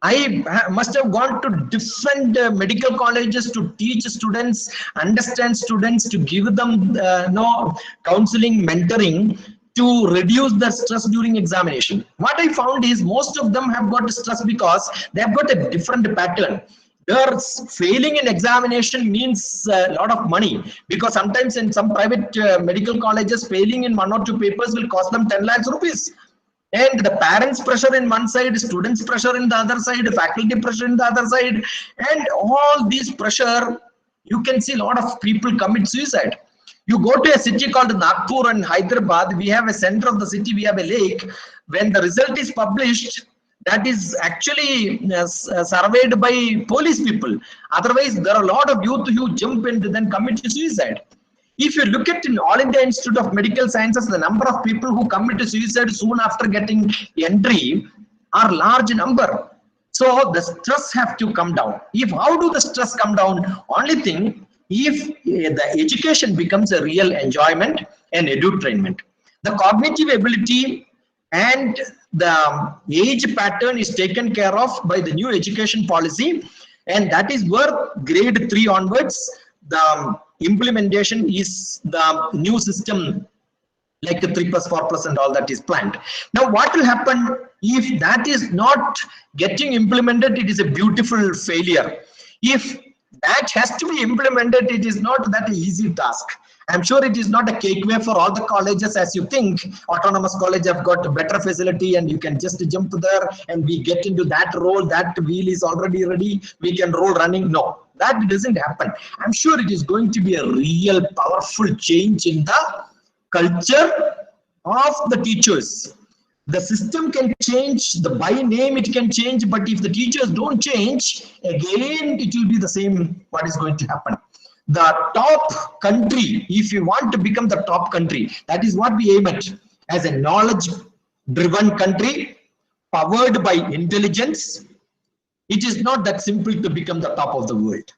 I must have gone to different medical colleges to teach students, understand students, to give them counseling, mentoring, to reduce the stress during examination. What I found is most of them have got stress because they have got a different pattern. Their failing in examination means a lot of money, because sometimes in some private medical colleges, failing in 1 or 2 papers will cost them 10 lakhs rupees. And the parents' pressure in one side, students' pressure in the other side, faculty pressure in the other side, and all these pressure, you can see a lot of people commit suicide. You go to a city called Nagpur and Hyderabad, we have a center of the city, we have a lake. When the result is published, that is actually surveyed by police people. Otherwise, there are a lot of youth who jump and then commit suicide. If you look at in All India Institute of Medical Sciences, the number of people who commit suicide soon after getting entry are large number. So the stress have to come down. How do the stress come down? Only thing, if the education becomes a real enjoyment and edutainment. The cognitive ability and the age pattern is taken care of by the new education policy, and that is where grade 3 onwards, the implementation is the new system, like the 3+4+ and all that is planned. Now what will happen if that is not getting implemented? It is a beautiful failure. If that has to be implemented, it is not that easy task. I'm sure it is not a cake way for all the colleges as you think. Autonomous college have got better facility and you can just jump there and we get into that role, that wheel is already ready, we can roll running. No, that doesn't happen. I'm sure it is going to be a real powerful change in the culture of the teachers. The system can change, the by name it can change, but if the teachers don't change, again it will be the same what is going to happen. The top country, if you want to become the top country, that is what we aim at, as a knowledge driven country powered by intelligence. It is not that simple to become the top of the world.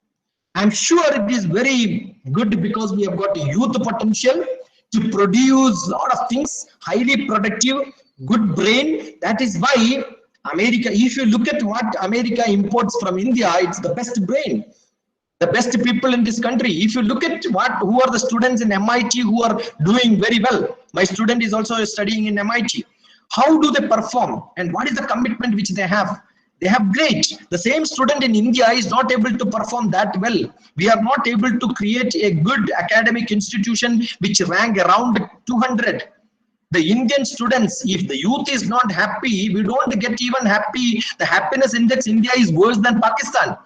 I'm sure it is very good because we have got a youth potential to produce a lot of things, highly productive, good brain. That is why America, if you look at what America imports from India, it's the best brain, the best people in this country. If you look at who are the students in MIT who are doing very well, my student is also studying in MIT. How do they perform and what is the commitment which they have? They have great. The same student in India is not able to perform that well. We are not able to create a good academic institution which rank around 200. The Indian students, if the youth is not happy, we don't get even happy. The happiness index India is worse than Pakistan.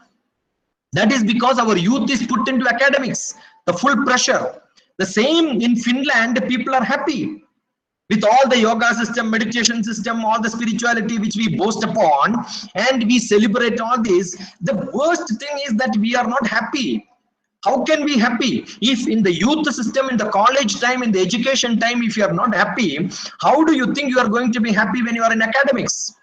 That is because our youth is put into academics, the full pressure. The same in Finland, people are happy with all the yoga system, meditation system, all the spirituality which we boast upon, and we celebrate all this. The worst thing is that we are not happy. How can we be happy? If in the youth system, in the college time, in the education time, if you are not happy, how do you think you are going to be happy when you are in academics?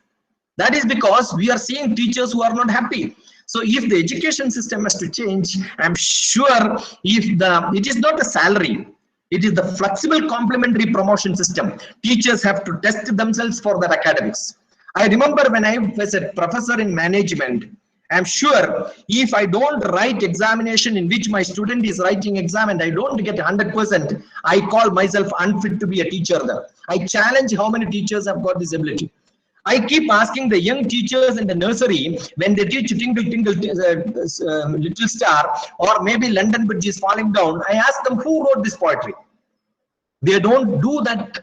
That is because we are seeing teachers who are not happy. So if the education system has to change, I'm sure it is not a salary, it is the flexible complementary promotion system. Teachers have to test themselves for their academics. I remember when I was a professor in management, I'm sure if I don't write examination in which my student is writing exam and I don't get 100%, I call myself unfit to be a teacher there. I challenge how many teachers have got this ability. I keep asking the young teachers in the nursery when they teach Tingle Tingle Little Star or maybe London Bridge is falling down, I ask them who wrote this poetry. They don't do that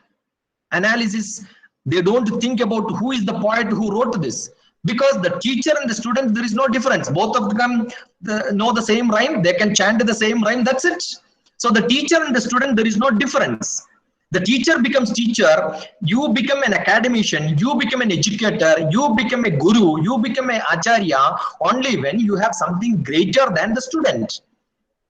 analysis. They don't think about who is the poet who wrote this. Because the teacher and the student, there is no difference. Both of them know the same rhyme. They can chant the same rhyme. That's it. So the teacher and the student, there is no difference. The teacher becomes teacher, you become an academician, you become an educator, you become a guru, you become an acharya only when you have something greater than the student.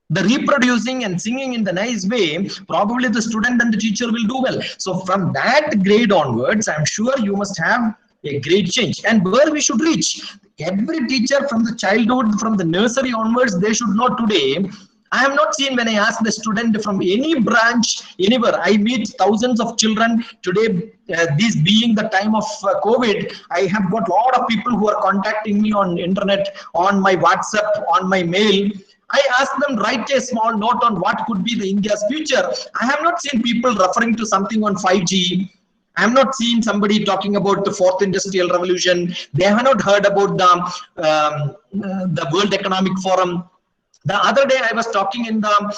The reproducing and singing in the nice way, probably the student and the teacher will do well. So from that grade onwards, I'm sure you must have a great change. And where we should reach, every teacher from the childhood, from the nursery onwards, they should know today. I have not seen when I ask the student from any branch, anywhere. I meet thousands of children today. This being the time of COVID, I have got a lot of people who are contacting me on internet, on my WhatsApp, on my mail. I ask them write a small note on what could be the India's future. I have not seen people referring to something on 5G. I have not seen somebody talking about the fourth industrial revolution. They have not heard about the World Economic Forum. The other day I was talking in the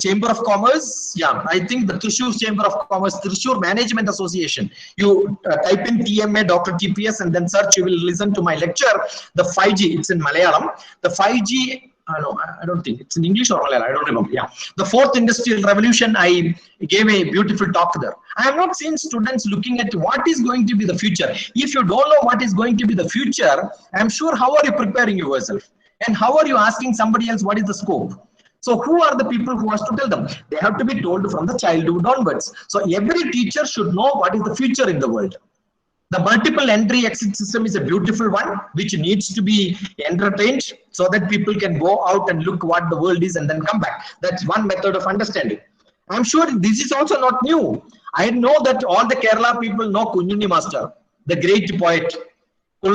Chamber of Commerce. Yeah, I think the Thrissur Chamber of Commerce, Thrissur Management Association. You type in TMA, Dr. TPS and then search, you will listen to my lecture. The 5G, it's in Malayalam. The 5G, no, I don't think it's in English or Malayalam, I don't remember. Yeah, the fourth industrial revolution, I gave a beautiful talk there. I have not seen students looking at what is going to be the future. If you don't know what is going to be the future, I'm sure how are you preparing yourself? And how are you asking somebody else what is the scope? So who are the people who has to tell them? They have to be told from the childhood onwards. So every teacher should know what is the future in the world. The multiple entry exit system is a beautiful one which needs to be entertained so that people can go out and look what the world is and then come back. That's one method of understanding. I'm sure this is also not new. I know that all the Kerala people know Kunyunni Master, the great poet. I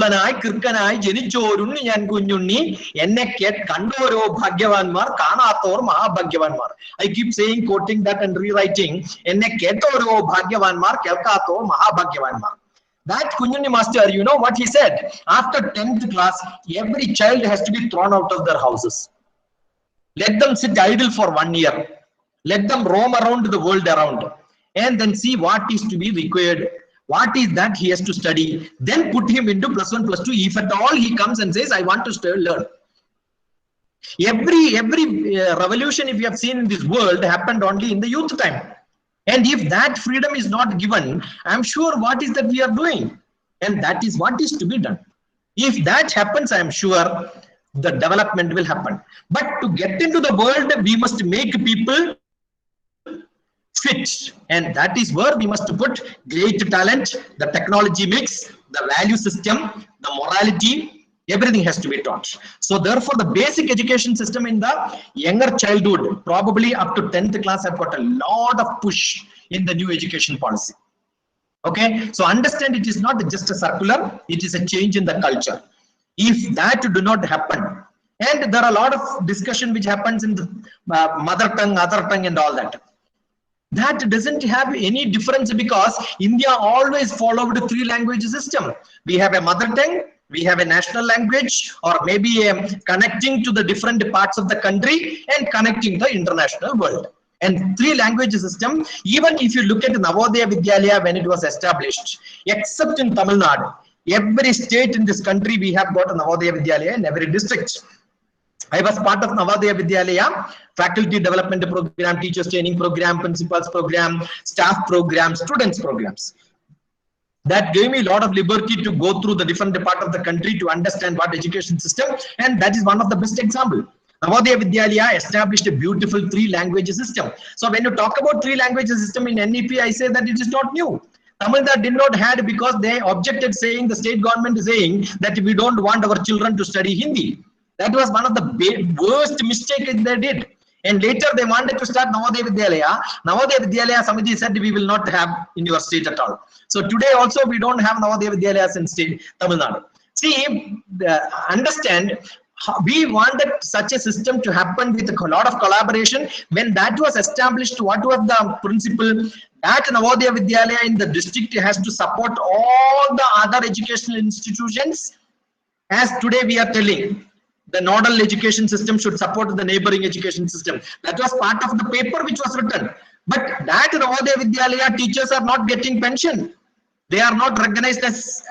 keep saying quoting that and rewriting that Kunyunni Master, you know what he said? After 10th class, every child has to be thrown out of their houses. Let them sit idle for 1 year. Let them roam around the world around and then see what is to be required. What is that he has to study? Then put him into +1, +2. If at all he comes and says, I want to learn. Every revolution, if you have seen in this world, happened only in the youth time. And if that freedom is not given, I'm sure what is that we are doing? And that is what is to be done. If that happens, I'm sure the development will happen. But to get into the world, we must make people fit, and that is where we must put great talent, the technology mix, the value system, the morality, everything has to be taught. So therefore, the basic education system in the younger childhood, probably up to 10th class, have got a lot of push in the new education policy. Okay, so understand, it is not just a circular, it is a change in the culture. If that do not happen, and there are a lot of discussion which happens in the mother tongue, other tongue and all that. That doesn't have any difference, because India always followed a 3-language system. We have a mother tongue, we have a national language, or maybe connecting to the different parts of the country and connecting the international world. And 3-language system, even if you look at Navodaya Vidyalaya when it was established, except in Tamil Nadu, every state in this country we have got a Navodaya Vidyalaya in every district. I was part of Navodaya Vidyalaya, faculty development program, teachers training program, principals program, staff program, students programs. That gave me a lot of liberty to go through the different part of the country to understand what education system, and that is one of the best example. Navodaya Vidyalaya established a beautiful 3-language system. So when you talk about 3-language system in NEP, I say that it is not new. Tamil Nadu did not have, because they objected, saying the state government is saying that we don't want our children to study Hindi. That was one of the worst mistakes they did. And later they wanted to start Navodaya Vidyalaya. Navodaya Vidyalaya Samiti said we will not have in your state at all. So today also we don't have Navodaya Vidyalayas in state Tamil Nadu. See, understand, we wanted such a system to happen with a lot of collaboration. When that was established, what was the principle? That Navodaya Vidyalaya in the district has to support all the other educational institutions. As today we are telling, the nodal education system should support the neighboring education system. That was part of the paper which was written. But that Navodaya Vidyalaya teachers are not getting pension. They are not recognized as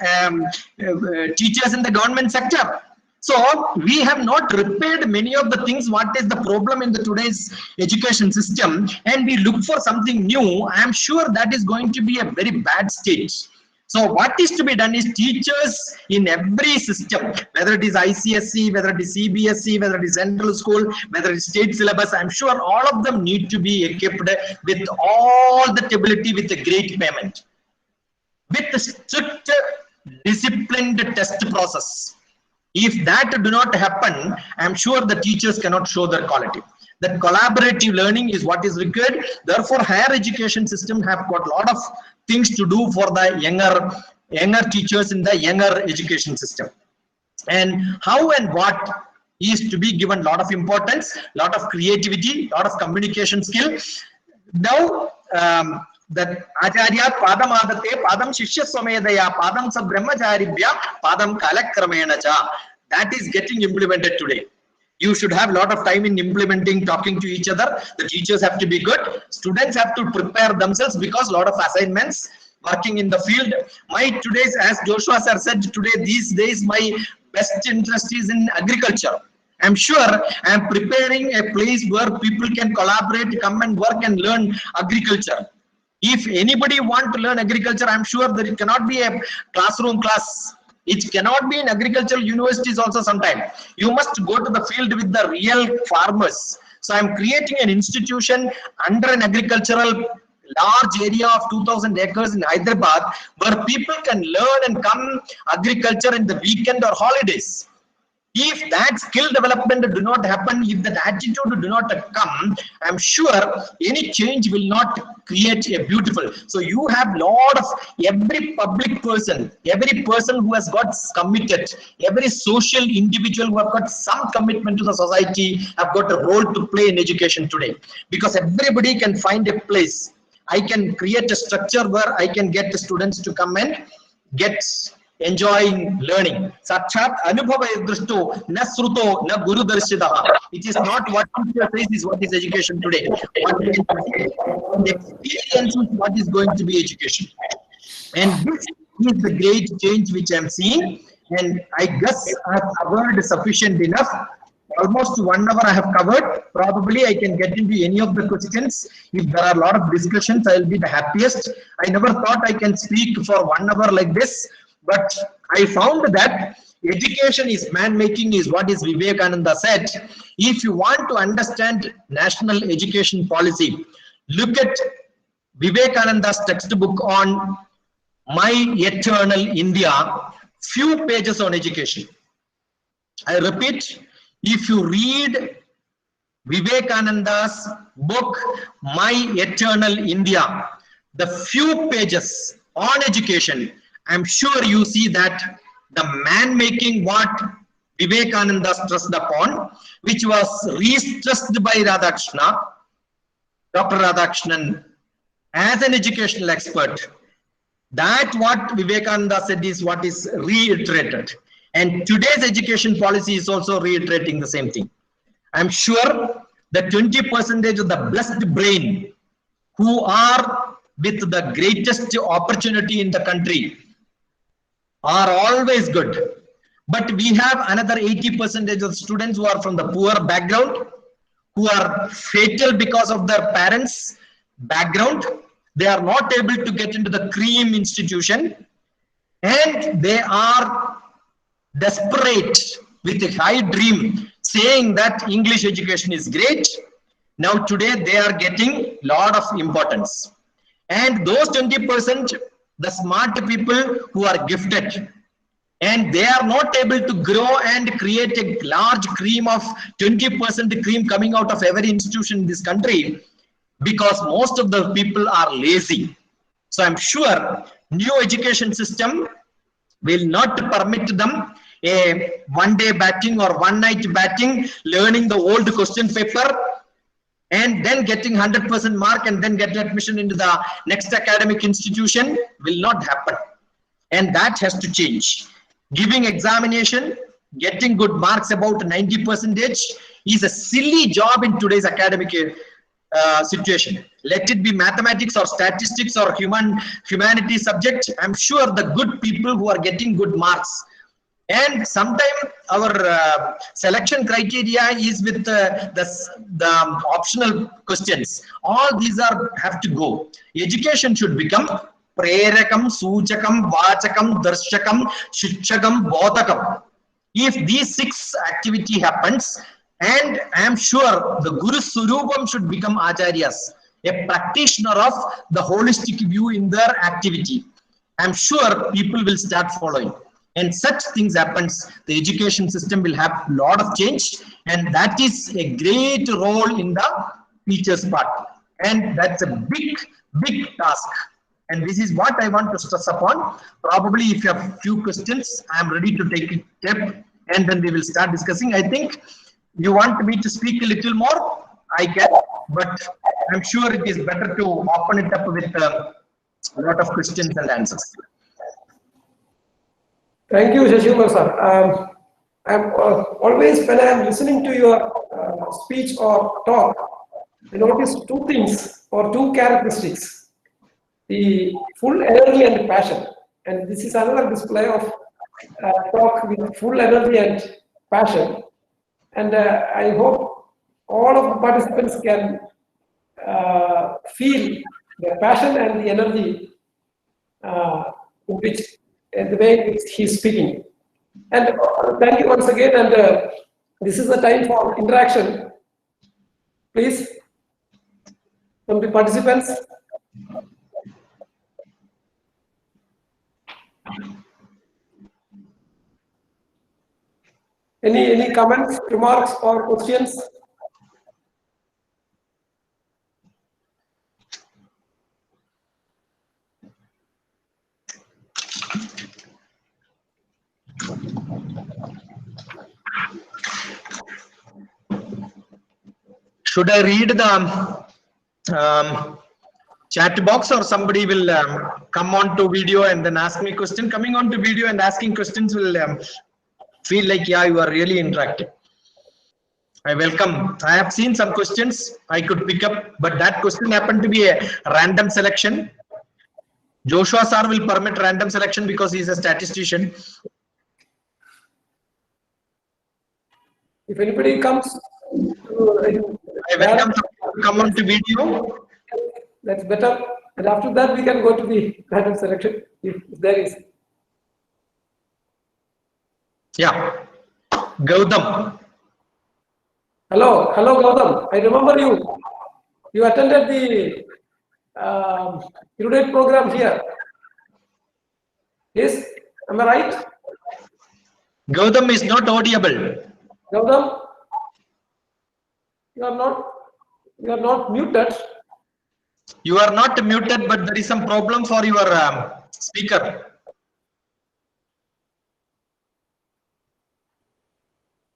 teachers in the government sector. So we have not repaired many of the things. What is the problem in the today's education system? And we look for something new. I am sure that is going to be a very bad state. So what is to be done is teachers in every system, whether it is ICSE, whether it is CBSE, whether it is central school, whether it is state syllabus, I'm sure all of them need to be equipped with all that ability, with a great payment, with a strict disciplined test process. If that do not happen, I'm sure the teachers cannot show their quality. That collaborative learning is what is required. Therefore, higher education system have got a lot of things to do for the younger teachers in the younger education system. And how and what is to be given a lot of importance, lot of creativity, lot of communication skill. Now, that Acharya Padam Adate, Padam Shishya Somedaya, Padam Sa Brahmacharibhya, Padam Kalakramena cha. That is getting implemented today. You should have a lot of time in implementing, talking to each other. The teachers have to be good. Students have to prepare themselves, because a lot of assignments, working in the field. My today's, as Joshua sir said today, these days my best interest is in agriculture. I'm sure I'm preparing a place where people can collaborate, come and work and learn agriculture. If anybody want to learn agriculture, I'm sure that it cannot be a classroom class. It cannot be in agricultural universities also sometime. You must go to the field with the real farmers. So I'm creating an institution under an agricultural large area of 2,000 acres in Hyderabad, where people can learn and come agriculture in the weekend or holidays. If that skill development do not happen, if that attitude do not come, I'm sure any change will not create a beautiful. So you have lot of every public person, every person who has got committed, every social individual who have got some commitment to the society have got a role to play in education today. Because everybody can find a place. I can create a structure where I can get the students to come and get enjoying learning. Sakshat anubhava drishto na sruto na guru darshitaha. It is not what teacher says is what is education today. What is the experience is what is going to be education. And this is the great change which I am seeing. And I guess I have covered sufficient enough. almost 1 hour I have covered. Probably I can get into any of the questions. If there are a lot of discussions, I will be the happiest. I never thought I can speak for 1 hour like this, but I found that education is man-making is what is Vivekananda said. If you want to understand national education policy, look at Vivekananda's textbook on My Eternal India, few pages on education. I repeat, if you read Vivekananda's book, My Eternal India, the few pages on education, I'm sure you see that the man-making what Vivekananda stressed upon, which was re-stressed by Radhakrishna, Dr. Radhakrishnan, as an educational expert, that what Vivekananda said is what is reiterated. And today's education policy is also reiterating the same thing. I'm sure the 20% of the blessed brain who are with the greatest opportunity in the country are always good. But we have another 80% of students who are from the poor background, who are fatal because of their parents' background. They are not able to get into the cream institution, and they are desperate with a high dream, saying that English education is great. Now today they are getting lot of importance. And those 20%, the smart people who are gifted, and they are not able to grow and create a large cream of 20% cream coming out of every institution in this country, because most of the people are lazy. So I'm sure new education system will not permit them a one-day batting or one-night batting, learning the old question paper and then getting 100% mark and then get admission into the next academic institution will not happen. And that has to change. Giving examination, getting good marks about 90% is a silly job in today's academic situation. Let it be mathematics or statistics or humanities subject. I'm sure the good people who are getting good marks. And sometimes our selection criteria is with the optional questions. All these have to go. Education should become Prerakam, Suchakam, Vachakam, Darshakam, Shikshakam, Bodhakam. If these 6 activity happens, and I am sure the Guru Surupam should become Acharyas, a practitioner of the holistic view in their activity. I am sure people will start following. And such things happens, the education system will have a lot of change, and that is a great role in the teacher's part. And that's a big task. And this is what I want to stress upon. Probably if you have few questions, I am ready to take a step and then we will start discussing. I think you want me to speak a little more, I can, but I'm sure it is better to open it up with a lot of questions and answers. Thank you, Sasikumar sir. I'm always, when I'm listening to your speech or talk, I notice 2 things or 2 characteristics: the full energy and passion. And this is another display of talk with full energy and passion. And I hope all of the participants can feel the passion and the energy in which the way in which he is speaking. And thank you once again. And this is the time for interaction. Please, from the participants. Any comments, remarks, or questions? Should I read the chat box, or somebody will come on to video and then ask me question? Coming on to video and asking questions will feel like, yeah, you are really interactive. I welcome. I have seen some questions I could pick up, but that question happened to be a random selection. Joshua sir will permit random selection because he is a statistician. If anybody comes to, I welcome to come on to video. that's better. And after that, we can go to the random selection if there is. Yeah. Gautam. Hello, Gautam. I remember you. You attended the Educationalist program here. Yes, am I right? Gautam is not audible. Gautam, you are not muted. You are not muted, but there is some problem for your speaker.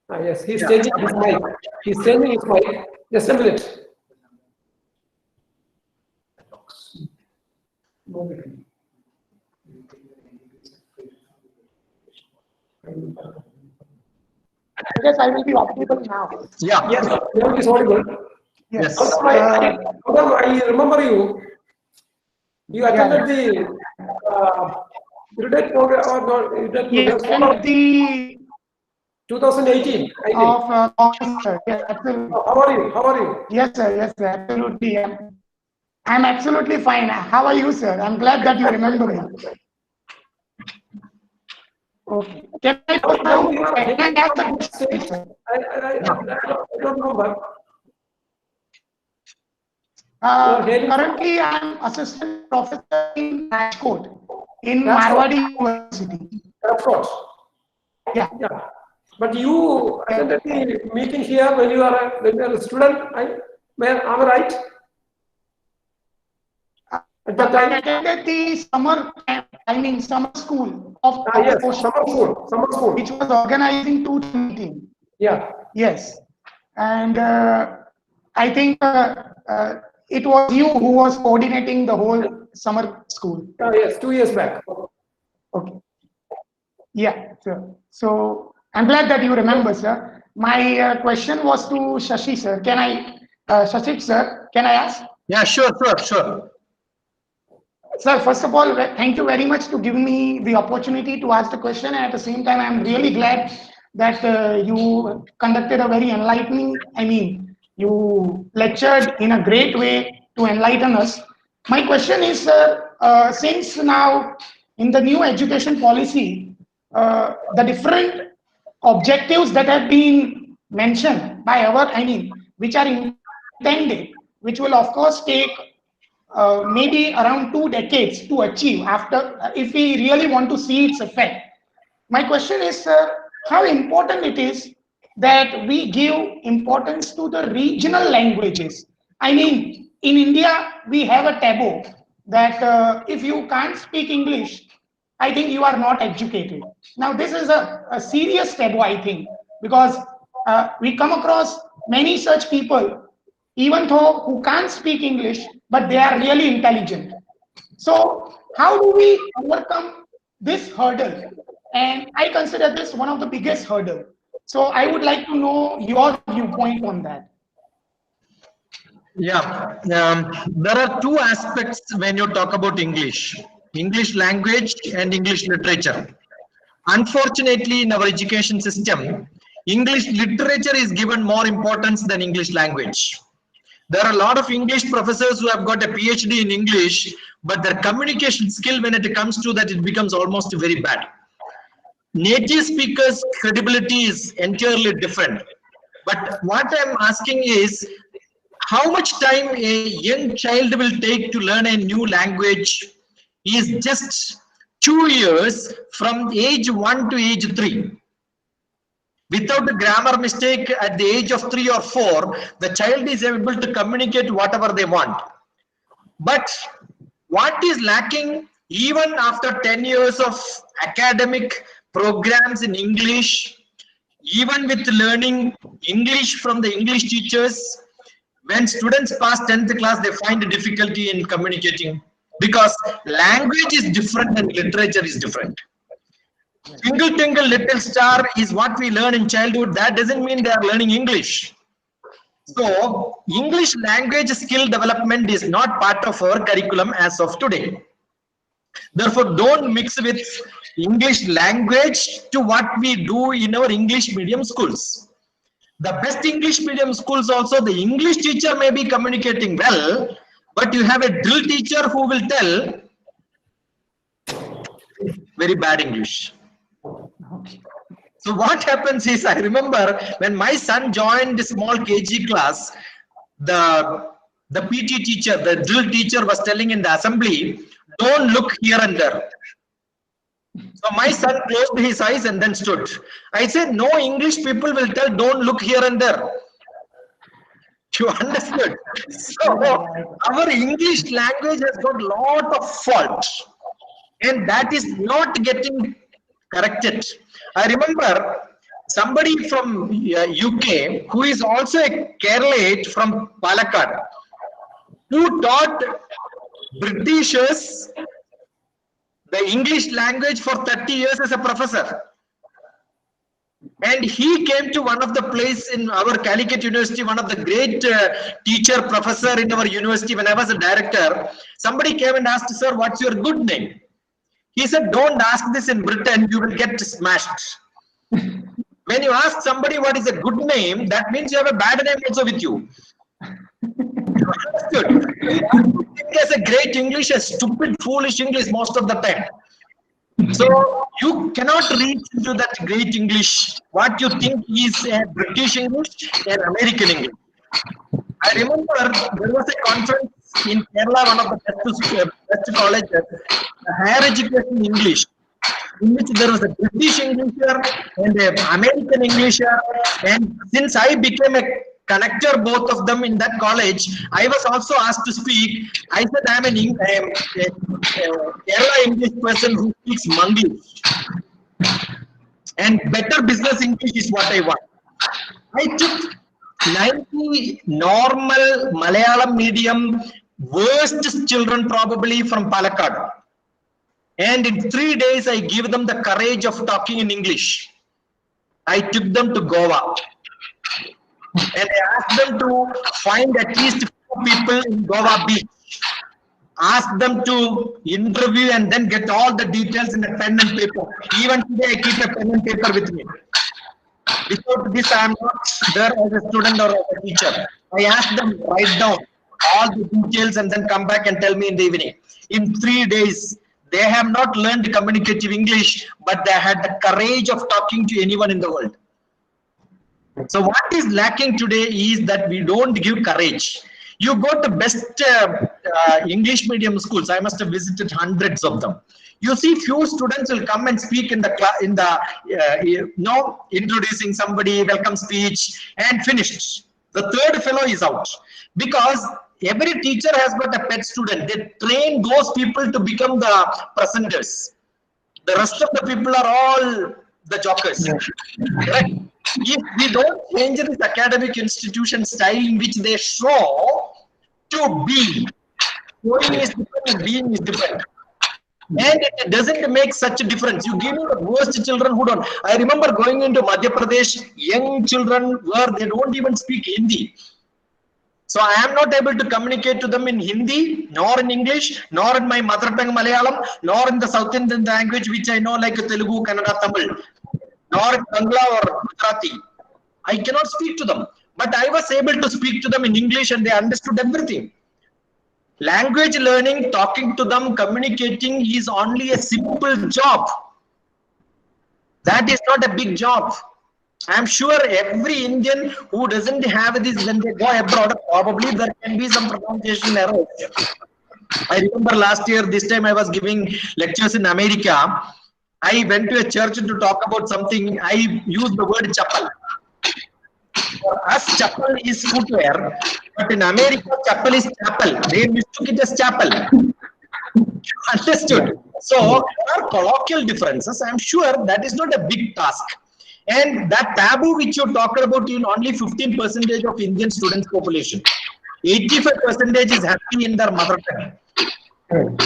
Yes, he's changing his mic. He's changing his mic. Just a minute. I guess I will be audible now. Yeah. Yes, now it is audible. Yes. Gautam, I remember you. You attended the Educationalist program or not? Yes, and the 2018. I think. of sir. Yes, absolutely. How are you? How are you? Yes, sir. Yes, sir. Absolutely. I'm absolutely fine. How are you, sir? I'm glad that you remember me. Okay. Can I ask the question, sir? I don't remember. Currently, I'm assistant professor in Rajkot in Marwadi University. Of course. Yeah. Yeah. But you attended the meeting here when you are a student. Am I right? At that I time? attended the summer camp, summer school of Yes, summer school. which was organized in 2019. Yeah. Yes, and I think it was you who was coordinating the whole summer school. Yes, 2 years back. Okay. Yeah, sir. So I'm glad that you remember, sir. My question was to Shashi, sir. Can I, Shashi, sir, can I ask? Yeah, sure. Sir, first of all, thank you very much to give me the opportunity to ask the question. And at the same time, I'm really glad that you conducted a very enlightening, you lectured in a great way to enlighten us. My question is, sir, since now in the new education policy, the different objectives that have been mentioned by our, which are intended, which will of course take maybe around 2 decades to achieve after, if we really want to see its effect. My question is, how important it is that we give importance to the regional languages. In India, we have a taboo that if you can't speak English, I think you are not educated. Now, this is a serious taboo, I think, because we come across many such people, even though who can't speak English, but they are really intelligent. So how do we overcome this hurdle? And I consider this one of the biggest hurdle. So I would like to know your viewpoint on that. Yeah. There are two aspects when you talk about English language and English literature. Unfortunately, in our education system, English literature is given more importance than English language. There are a lot of English professors who have got a PhD in English, but their communication skill, when it comes to that, it becomes almost very bad. Native speakers' credibility is entirely different. But what I'm asking is, how much time a young child will take to learn a new language is just 2 years from age 1 to age 3. Without a grammar mistake at the age of 3 or 4, the child is able to communicate whatever they want. But what is lacking even after 10 years of academic programs in English, even with learning English from the English teachers, when students pass 10th class, they find difficulty in communicating because language is different and literature is different. Twinkle, twinkle, little star is what we learn in childhood. That doesn't mean they are learning English. So, English language skill development is not part of our curriculum as of today. Therefore, don't mix with English language to what we do in our English medium schools. The best English medium schools also, the English teacher may be communicating well, but you have a drill teacher who will tell very bad English. Okay. So what happens is, I remember when my son joined the small KG class, the PT teacher, the drill teacher was telling in the assembly, don't look here and there. So my son closed his eyes and then stood. I said, no English people will tell, don't look here and there. You understood? So our English language has got a lot of faults, and that is not getting corrected. I remember somebody from UK who is also a Keralite from Calicut, who taught Britishers the English language for 30 years as a professor. And he came to one of the place in our Calicut University, one of the great teacher professor in our university when I was a director. Somebody came and asked, sir, what's your good name? He said, don't ask this in Britain, you will get smashed. When you ask somebody what is a good name, that means you have a bad name also with you. You understood? As a great English, a stupid, foolish English most of the time. So you cannot reach into that great English. What you think is a British English and American English. I remember there was a conference in Kerala, one of the best colleges, higher education English, in which there was a British Englisher and an American Englisher. And since I became a connector, both of them in that college, I was also asked to speak. I said I am a Kerala English person who speaks Manglish, and better business English is what I want. I took 90 normal Malayalam medium worst children probably from Palakkad, and in 3 days I give them the courage of talking in English. I took them to Goa. And I asked them to find at least 4 people in Goa beach. Ask them to interview and then get all the details in a pen and paper. Even today I keep a pen and paper with me. Without this I am not there as a student or as a teacher. I ask them to write down all the details and then come back and tell me in the evening. In 3 days, they have not learned communicative English, but they had the courage of talking to anyone in the world. So what is lacking today is that we don't give courage. You go to best English medium schools. I must have visited hundreds of them. You see, few students will come and speak in the class, introducing somebody, welcome speech, and finished. The third fellow is out, because every teacher has got a pet student. They train those people to become the presenters. The rest of the people are all the jokers. Correct? If we don't change this academic institution style in which they show to be, showing is different and being is different. And it doesn't make such a difference. You give me the worst children who don't. I remember going into Madhya Pradesh, young children where they don't even speak Hindi. So I am not able to communicate to them in Hindi, nor in English, nor in my mother tongue Malayalam, nor in the South Indian language which I know like Telugu, Kannada, Tamil, nor in Bangla or Gujarati. I cannot speak to them. But I was able to speak to them in English and they understood everything. Language learning, talking to them, communicating is only a simple job. That is not a big job. I am sure every Indian who doesn't have this when they go abroad, probably there can be some pronunciation errors. I remember last year, this time I was giving lectures in America. I went to a church to talk about something. I used the word chapel. For us, chapel is footwear, but in America, chapel is chapel. They mistook it as chapel. Understood? So there are colloquial differences. I am sure that is not a big task. And that taboo which you talked about in only 15% of Indian students population. 85% is happy in their mother tongue.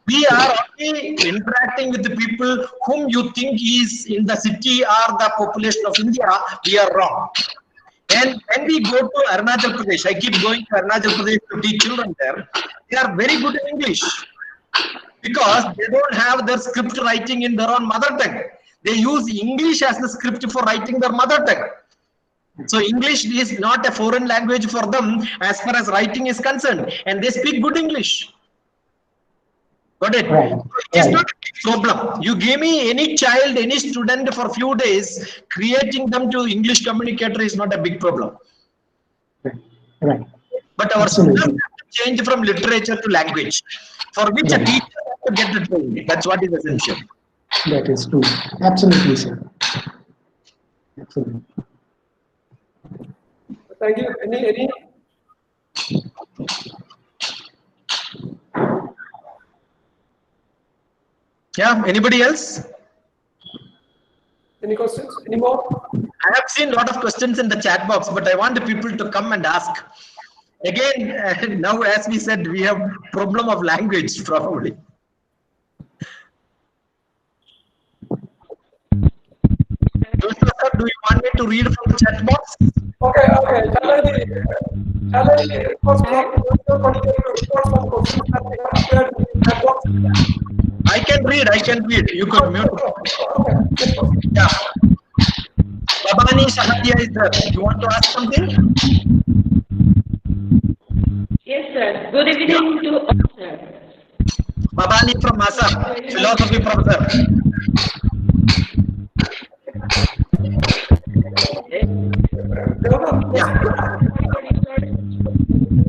We are only interacting with the people whom you think is in the city or the population of India. We are wrong. And when we go to Arunachal Pradesh, I keep going to Arunachal Pradesh to teach children there. They are very good in English because they don't have their script writing in their own mother tongue. They use English as the script for writing their mother tongue. So English is not a foreign language for them as far as writing is concerned, and they speak good English. Got it? Right. It is not a big problem. You give me any child, any student for few days, creating them to English communicator is not a big problem. Right. But our Absolutely. students have to change from literature to language, for which a teacher has to get the training. That's what is essential. That is true. Absolutely, sir. Absolutely. Thank you. Any? Yeah, anybody else? Any questions? Any more? I have seen a lot of questions in the chat box, but I want the people to come and ask. Again, now as we said, we have problem of language probably. Joshua sir, do you want me to read from the chat box? Okay. Shall I request Dr. Pandit to report some questions that we have shared in the chat box? I can read. You could mute. Okay. Yeah. Babani Shahadia is there. You want to ask something? Yes, sir. Good evening to all, sir. Babani from Assam, philosophy professor. Yeah.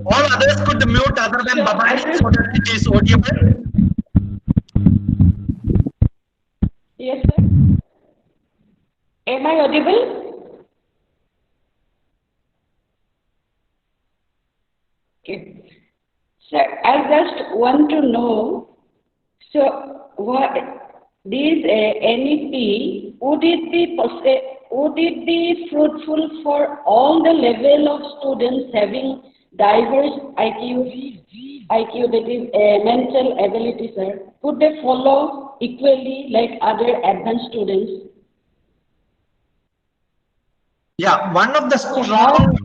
All others could mute other than Babani so that it is audible. Yes, sir. Am I audible? Okay. Sir, I just want to know, so what this NEP, would it be fruitful for all the level of students having diverse IQ that is mental ability, sir? Could they follow equally like other advanced students? Yeah, one of the strong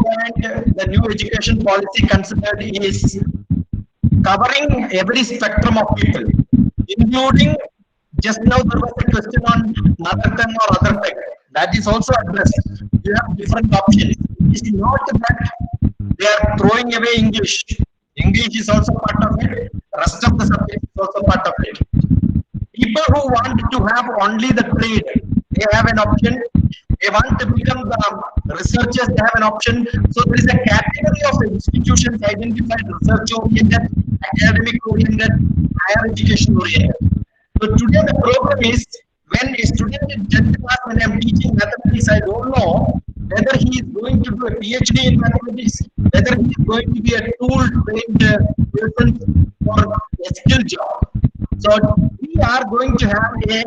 point the new education policy considered is covering every spectrum of people, including just now there was a question on mother tongue or other tongue. That is also addressed. You have different options. It is not that they are throwing away English. English is also part of it. Rest of the subject is also part of it. People who want to have only the trade, they have an option. They want to become the researchers, they have an option. So there is a category of institutions identified research oriented, academic oriented, higher education oriented. So today the program is when a student in 10th class, when I am teaching mathematics, I don't know whether he is going to do a PhD in mathematics, whether he is going to be a tool-trained person for a skill job. So we are going to have a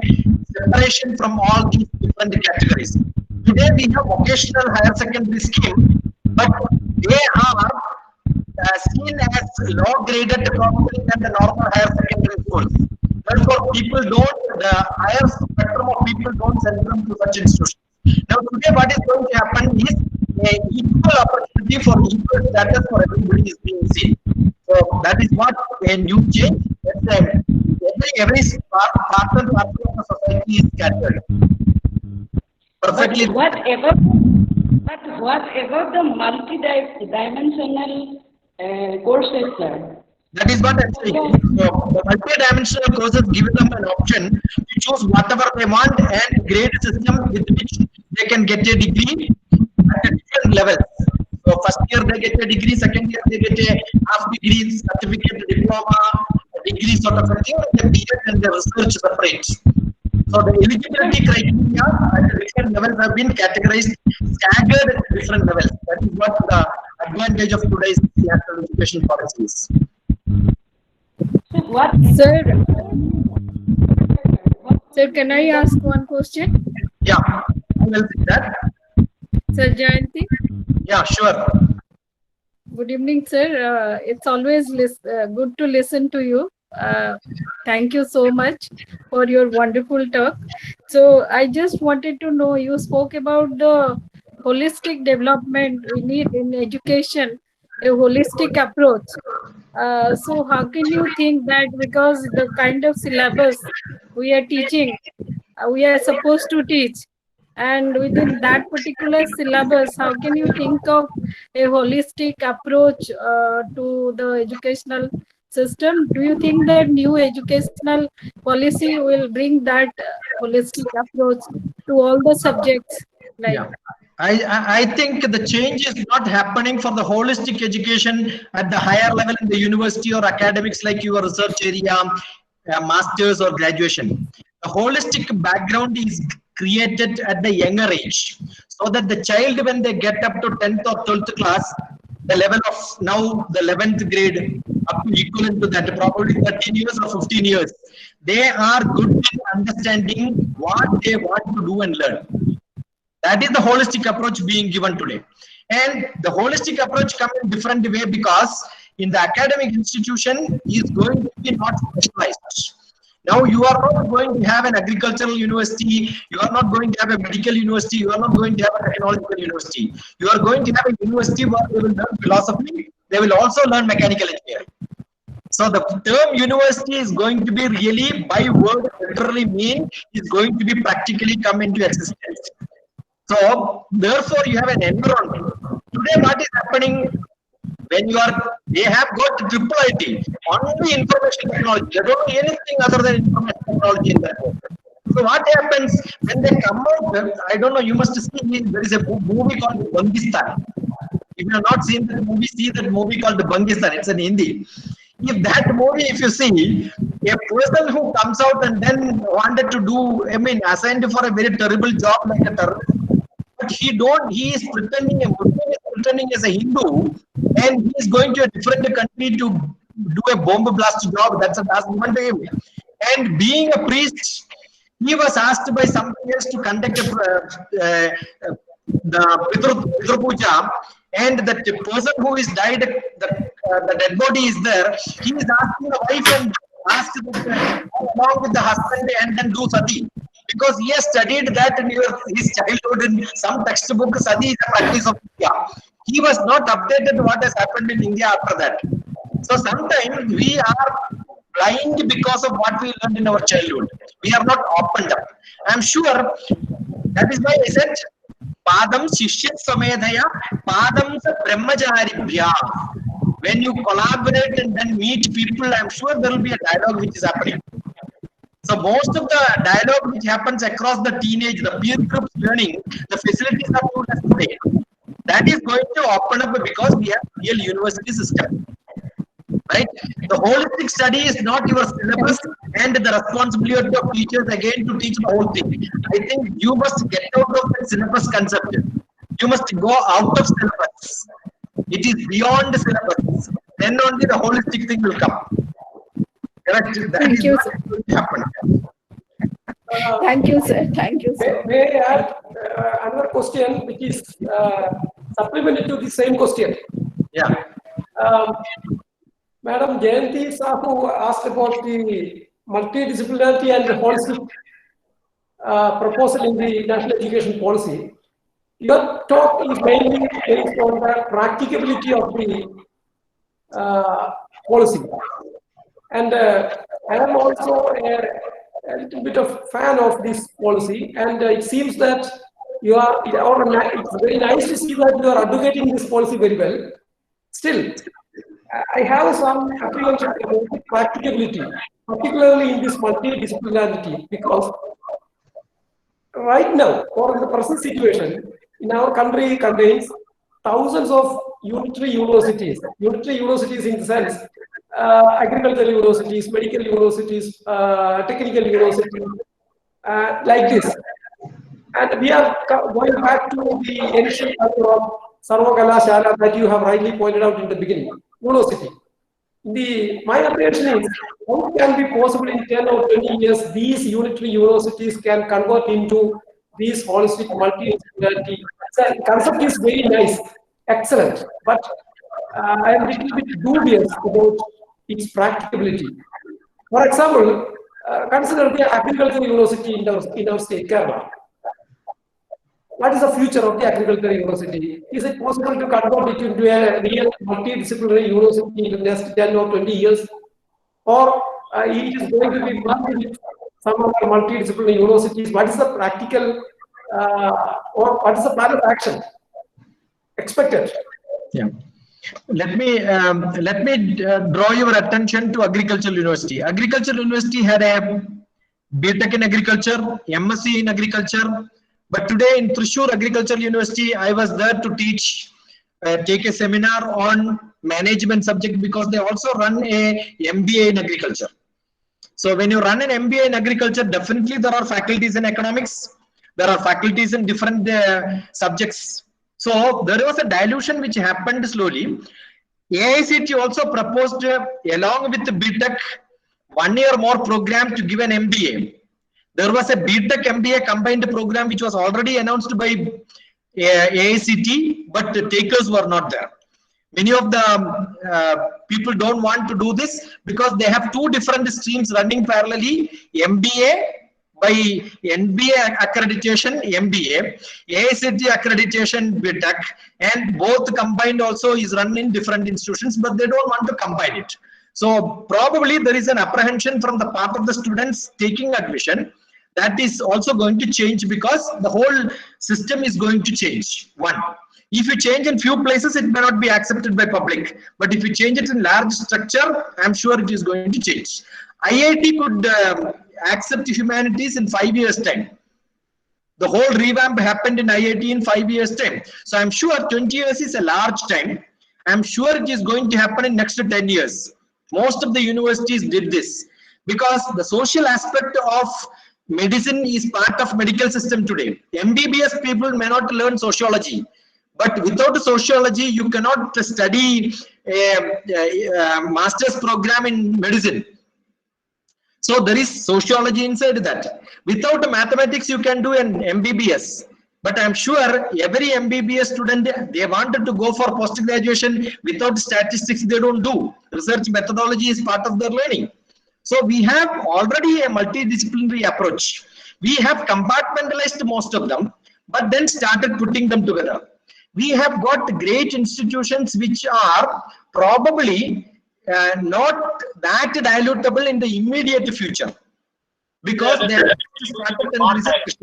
separation from all these different categories. Today we have vocational higher secondary scheme, but they are seen as low graded probably than the normal higher secondary schools. Therefore, people don't, the higher spectrum of people don't send them to such institutions. Now, today what is going to happen is a equal opportunity for equal status for everybody is being seen. So that is what a new change. Every part and parcel of the society is scattered. Perfectly. But whatever the multi-dimensional courses, sir. That is what I'm saying. So the multi-dimensional courses give them an option to choose whatever they want and grade system with which they can get a degree at a different levels. So first year they get a degree, second year they get a half degree, certificate, diploma, degree sort of a thing, and the period and the research separate. So the eligibility criteria at different levels have been categorized, staggered at different levels. That is what the advantage of today's national education policy is. What? Sir, can I ask one question? Yeah, who will say that? Sir Jayanti? Yeah, sure. Good evening, sir. It's always good to listen to you. Thank you so much for your wonderful talk. So I just wanted to know, you spoke about the holistic development we need in education, a holistic approach. So how can you think that, because the kind of syllabus we are teaching, we are supposed to teach, And within that particular syllabus, how can you think of a holistic approach to the educational system? Do you think that new educational policy will bring that holistic approach to all the subjects? Like, Yeah. I think the change is not happening for the holistic education at the higher level in the university or academics like your research area, masters or graduation. The holistic background is created at the younger age, so that the child, when they get up to 10th or 12th class, the level of now the 11th grade, up to equivalent to that, probably 13 years or 15 years, they are good in understanding what they want to do and learn. That is the holistic approach being given today. And the holistic approach comes in different way, because in the academic institution is going to be not specialized. Now you are not going to have an agricultural university, you are not going to have a medical university, you are not going to have a technological university. You are going to have a university where they will learn philosophy, they will also learn mechanical engineering. So the term university is going to be really, by word literally mean, is going to be practically come into existence. So therefore you have an environment. Today what is happening, when you are, they have got triple IT, only information technology. They don't know anything other than information technology in that way. So what happens when they come out, I don't know, you must see, there is a movie called Bangistan. If you have not seen that movie, see that movie called Bangistan, it's in Hindi. If that movie, if you see, a person who comes out and then wanted to do, I mean, assigned for a very terrible job like a terrorist, but he is pretending, a Muslim is pretending as a Hindu, and he is going to a different country to do a bomb blast job. That's a task given to him. And being a priest, he was asked by somebody else to conduct the Pitru Puja, and that person who is died, the dead body is there. He is asking the wife and asked that, along with the husband, and then do sati. Because he has studied that in his childhood in some textbook, sati is a practice of India. He was not updated what has happened in India after that. So sometimes we are blind because of what we learned in our childhood. We have not opened up. I am sure that is why I said, Padam Shishya Samedhaya, Padam Brahmajaribhya. When you collaborate and then meet people, I am sure there will be a dialogue which is happening. So most of the dialogue which happens across the teenage, the peer groups learning, the facilities are too less today. That is going to open up because we have real university system. Right? The holistic study is not your syllabus and the responsibility of teachers again to teach the whole thing. I think you must get out of the syllabus concept. You must go out of syllabus. It is beyond the syllabus. Then only the holistic thing will come. Correct? That thank is you, what sir. will happen. Thank you, sir. Thank you, sir. May I add another question which is supplementary to the same question? Yeah. Madam Jayanti Sahu asked about the multidisciplinarity and the holistic proposal in the national education policy. Your talk is mainly based on the practicability of the policy. And I am also a little bit of fan of this policy, and it seems that you are, it's very nice to see that you are advocating this policy very well. Still, I have some apprehension about the practicability, particularly in this multidisciplinarity, because right now, or in the present situation, in our country contains thousands of unitary universities. Unitary universities in the sense, agricultural universities, medical universities, technical universities, like this. And we are going back to the ancient culture of Sarvakala Shala that you have rightly pointed out in the beginning, university. My apprehension is, how can be possible in 10 or 20 years, these unitary universities can convert into these holistic multidisciplinarity. So the concept is very nice, excellent, but I am a little bit dubious about its practicability. For example, consider the agricultural university in our state, Kerala. What is the future of the agricultural university? Is it possible to convert it into a real multidisciplinary university in the next 10 or 20 years? Or it is going to be merged with some other multidisciplinary universities? What is the practical what is the plan of action expected? Yeah. Let me draw your attention to Agricultural University. Agricultural University had a BTech in Agriculture, MSc in Agriculture, but today in Thrissur Agricultural University, I was there to teach, take a seminar on management subject, because they also run a MBA in Agriculture. So when you run an MBA in Agriculture, definitely there are faculties in economics, there are faculties in different subjects. So there was a dilution which happened slowly. AICT also proposed, along with the BTech, 1 year more program to give an MBA. There was a BTech MBA combined program which was already announced by AICT, but the takers were not there. Many of the people don't want to do this because they have two different streams running parallelly: MBA by NBA accreditation, MBA, AICT accreditation, BTech, and both combined also is run in different institutions, but they don't want to combine it. So probably there is an apprehension from the part of the students taking admission. That is also going to change because the whole system is going to change. One, if you change in few places, it may not be accepted by public, but if you change it in large structure, I'm sure it is going to change. IIT could accept humanities in 5 years' time. The whole revamp happened in IIT in 5 years' time. So I'm sure 20 years is a large time. I'm sure it is going to happen in next 10 years. Most of the universities did this because the social aspect of medicine is part of medical system today. MBBS people may not learn sociology, but without sociology, you cannot study a master's program in medicine. So there is sociology inside that. Without mathematics, you can do an MBBS. But I'm sure every MBBS student, they wanted to go for post-graduation. Without statistics, they don't do. Research methodology is part of their learning. So we have already a multidisciplinary approach. We have compartmentalized most of them, but then started putting them together. We have got great institutions which are probably not that dilutable in the immediate future, because they have started and research.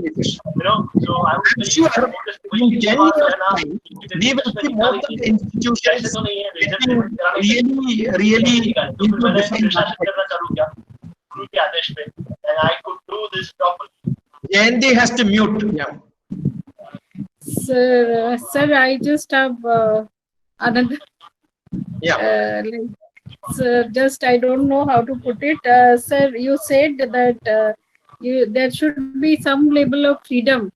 So I'm sure in 10 years' time, we will see most of the institutions getting really into different aspects. And I could do this properly. JNTU has to mute. Yeah. Sir, I just have another. Yeah. Sir, just I don't know how to put it. Sir, you said that there should be some level of freedom,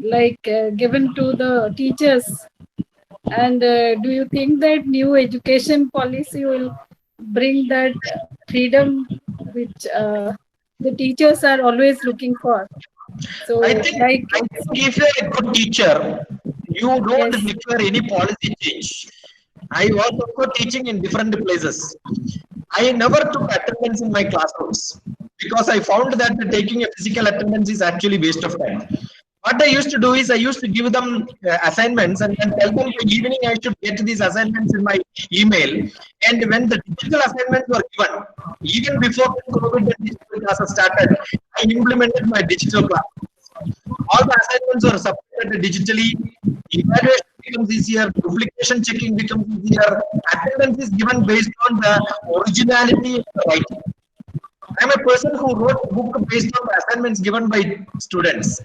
like given to the teachers. And do you think that new education policy will bring that freedom which the teachers are always looking for? So I think if you're a good teacher, you don't require any policy change. I was also teaching in different places. I never took attendance in my classrooms because I found that taking a physical attendance is actually waste of time. What I used to do is I used to give them assignments and then tell them by evening I should get these assignments in my email. And when the digital assignments were given, even before COVID and digital classes started, I implemented my digital class. All the assignments were submitted digitally. Evaluation becomes easier. Duplication checking becomes easier. Attendance is given based on the originality of the writing. I'm a person who wrote a book based on the assignments given by students.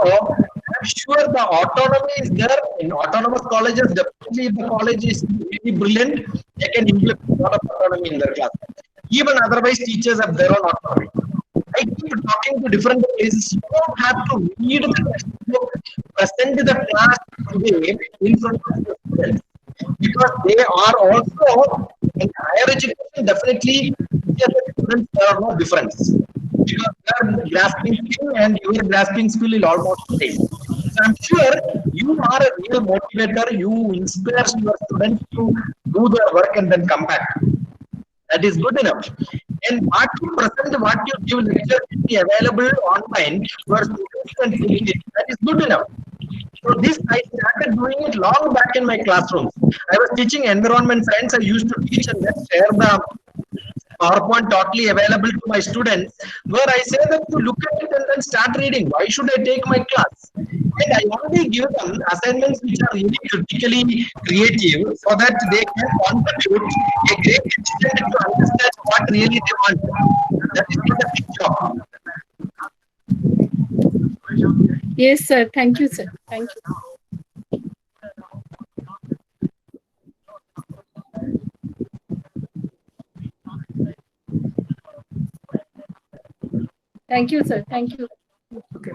So I'm sure the autonomy is there in autonomous colleges. Definitely, if the college is really brilliant, they can implement a lot of autonomy in their class. Even otherwise, teachers have their own autonomy. I keep talking to different places. You don't have to read the textbook, present the class today in front of the students, because they are also in higher education. Definitely, students, there are no difference because their grasping skill and your grasping skill is almost the same. So I'm sure you are a real motivator. You inspire your students to do their work and then come back. That is good enough. And what you present, what you give lecture will be available online for students and teachers. That is good enough. So this I started doing it long back in my classrooms. I was teaching environment science. I used to teach and then share the PowerPoint totally available to my students, where I say that to look at it and then start reading. Why should I take my class? And I already give them assignments which are really critically creative so that they can contribute a great extent to understand what really they want. That is not a big job. Yes, sir. Thank you, sir. Thank you. Thank you, sir. Thank you. Okay.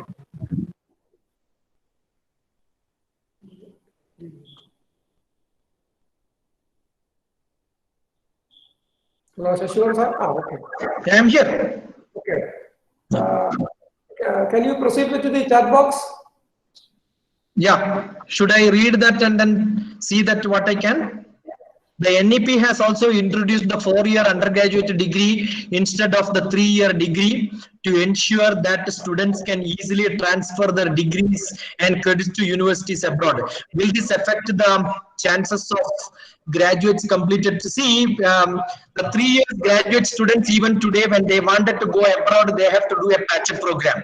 Sasikumar sir? Okay. I am here. Okay. Can you proceed with the chat box? Yeah. Should I read that and then see that what I can? The NEP has also introduced the 4-year undergraduate degree instead of the 3-year degree to ensure that students can easily transfer their degrees and credits to universities abroad. Will this affect the chances of graduates completed? See, the 3-year graduate students, even today, when they wanted to go abroad, they have to do a patch-up program.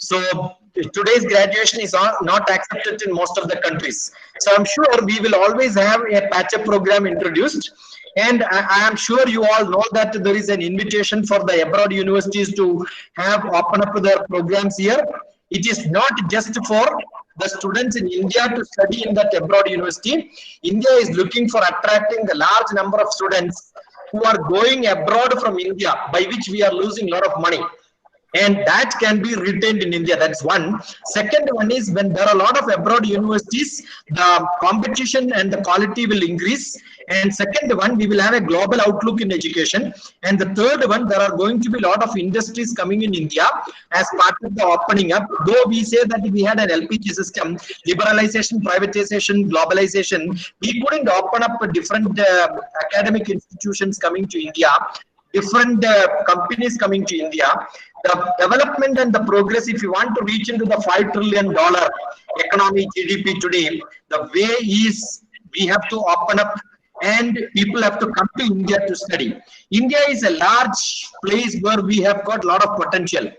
So today's graduation is not accepted in most of the countries. So I'm sure we will always have a patch-up program introduced. And I am sure you all know that there is an invitation for the abroad universities to have open up their programs here. It is not just for the students in India to study in that abroad university. India is looking for attracting a large number of students who are going abroad from India, by which we are losing a lot of money. And that can be retained in India. That's one. Second one is, when there are a lot of abroad universities, the competition and the quality will increase. And second one, we will have a global outlook in education. And the third one, there are going to be a lot of industries coming in India as part of the opening up. Though we say that we had an LPG system, liberalization, privatization, globalization, we couldn't open up different academic institutions coming to India, different companies coming to India. The development and the progress, if you want to reach into the $5 trillion economy GDP today, the way is we have to open up and people have to come to India to study. India is a large place where we have got a lot of potential,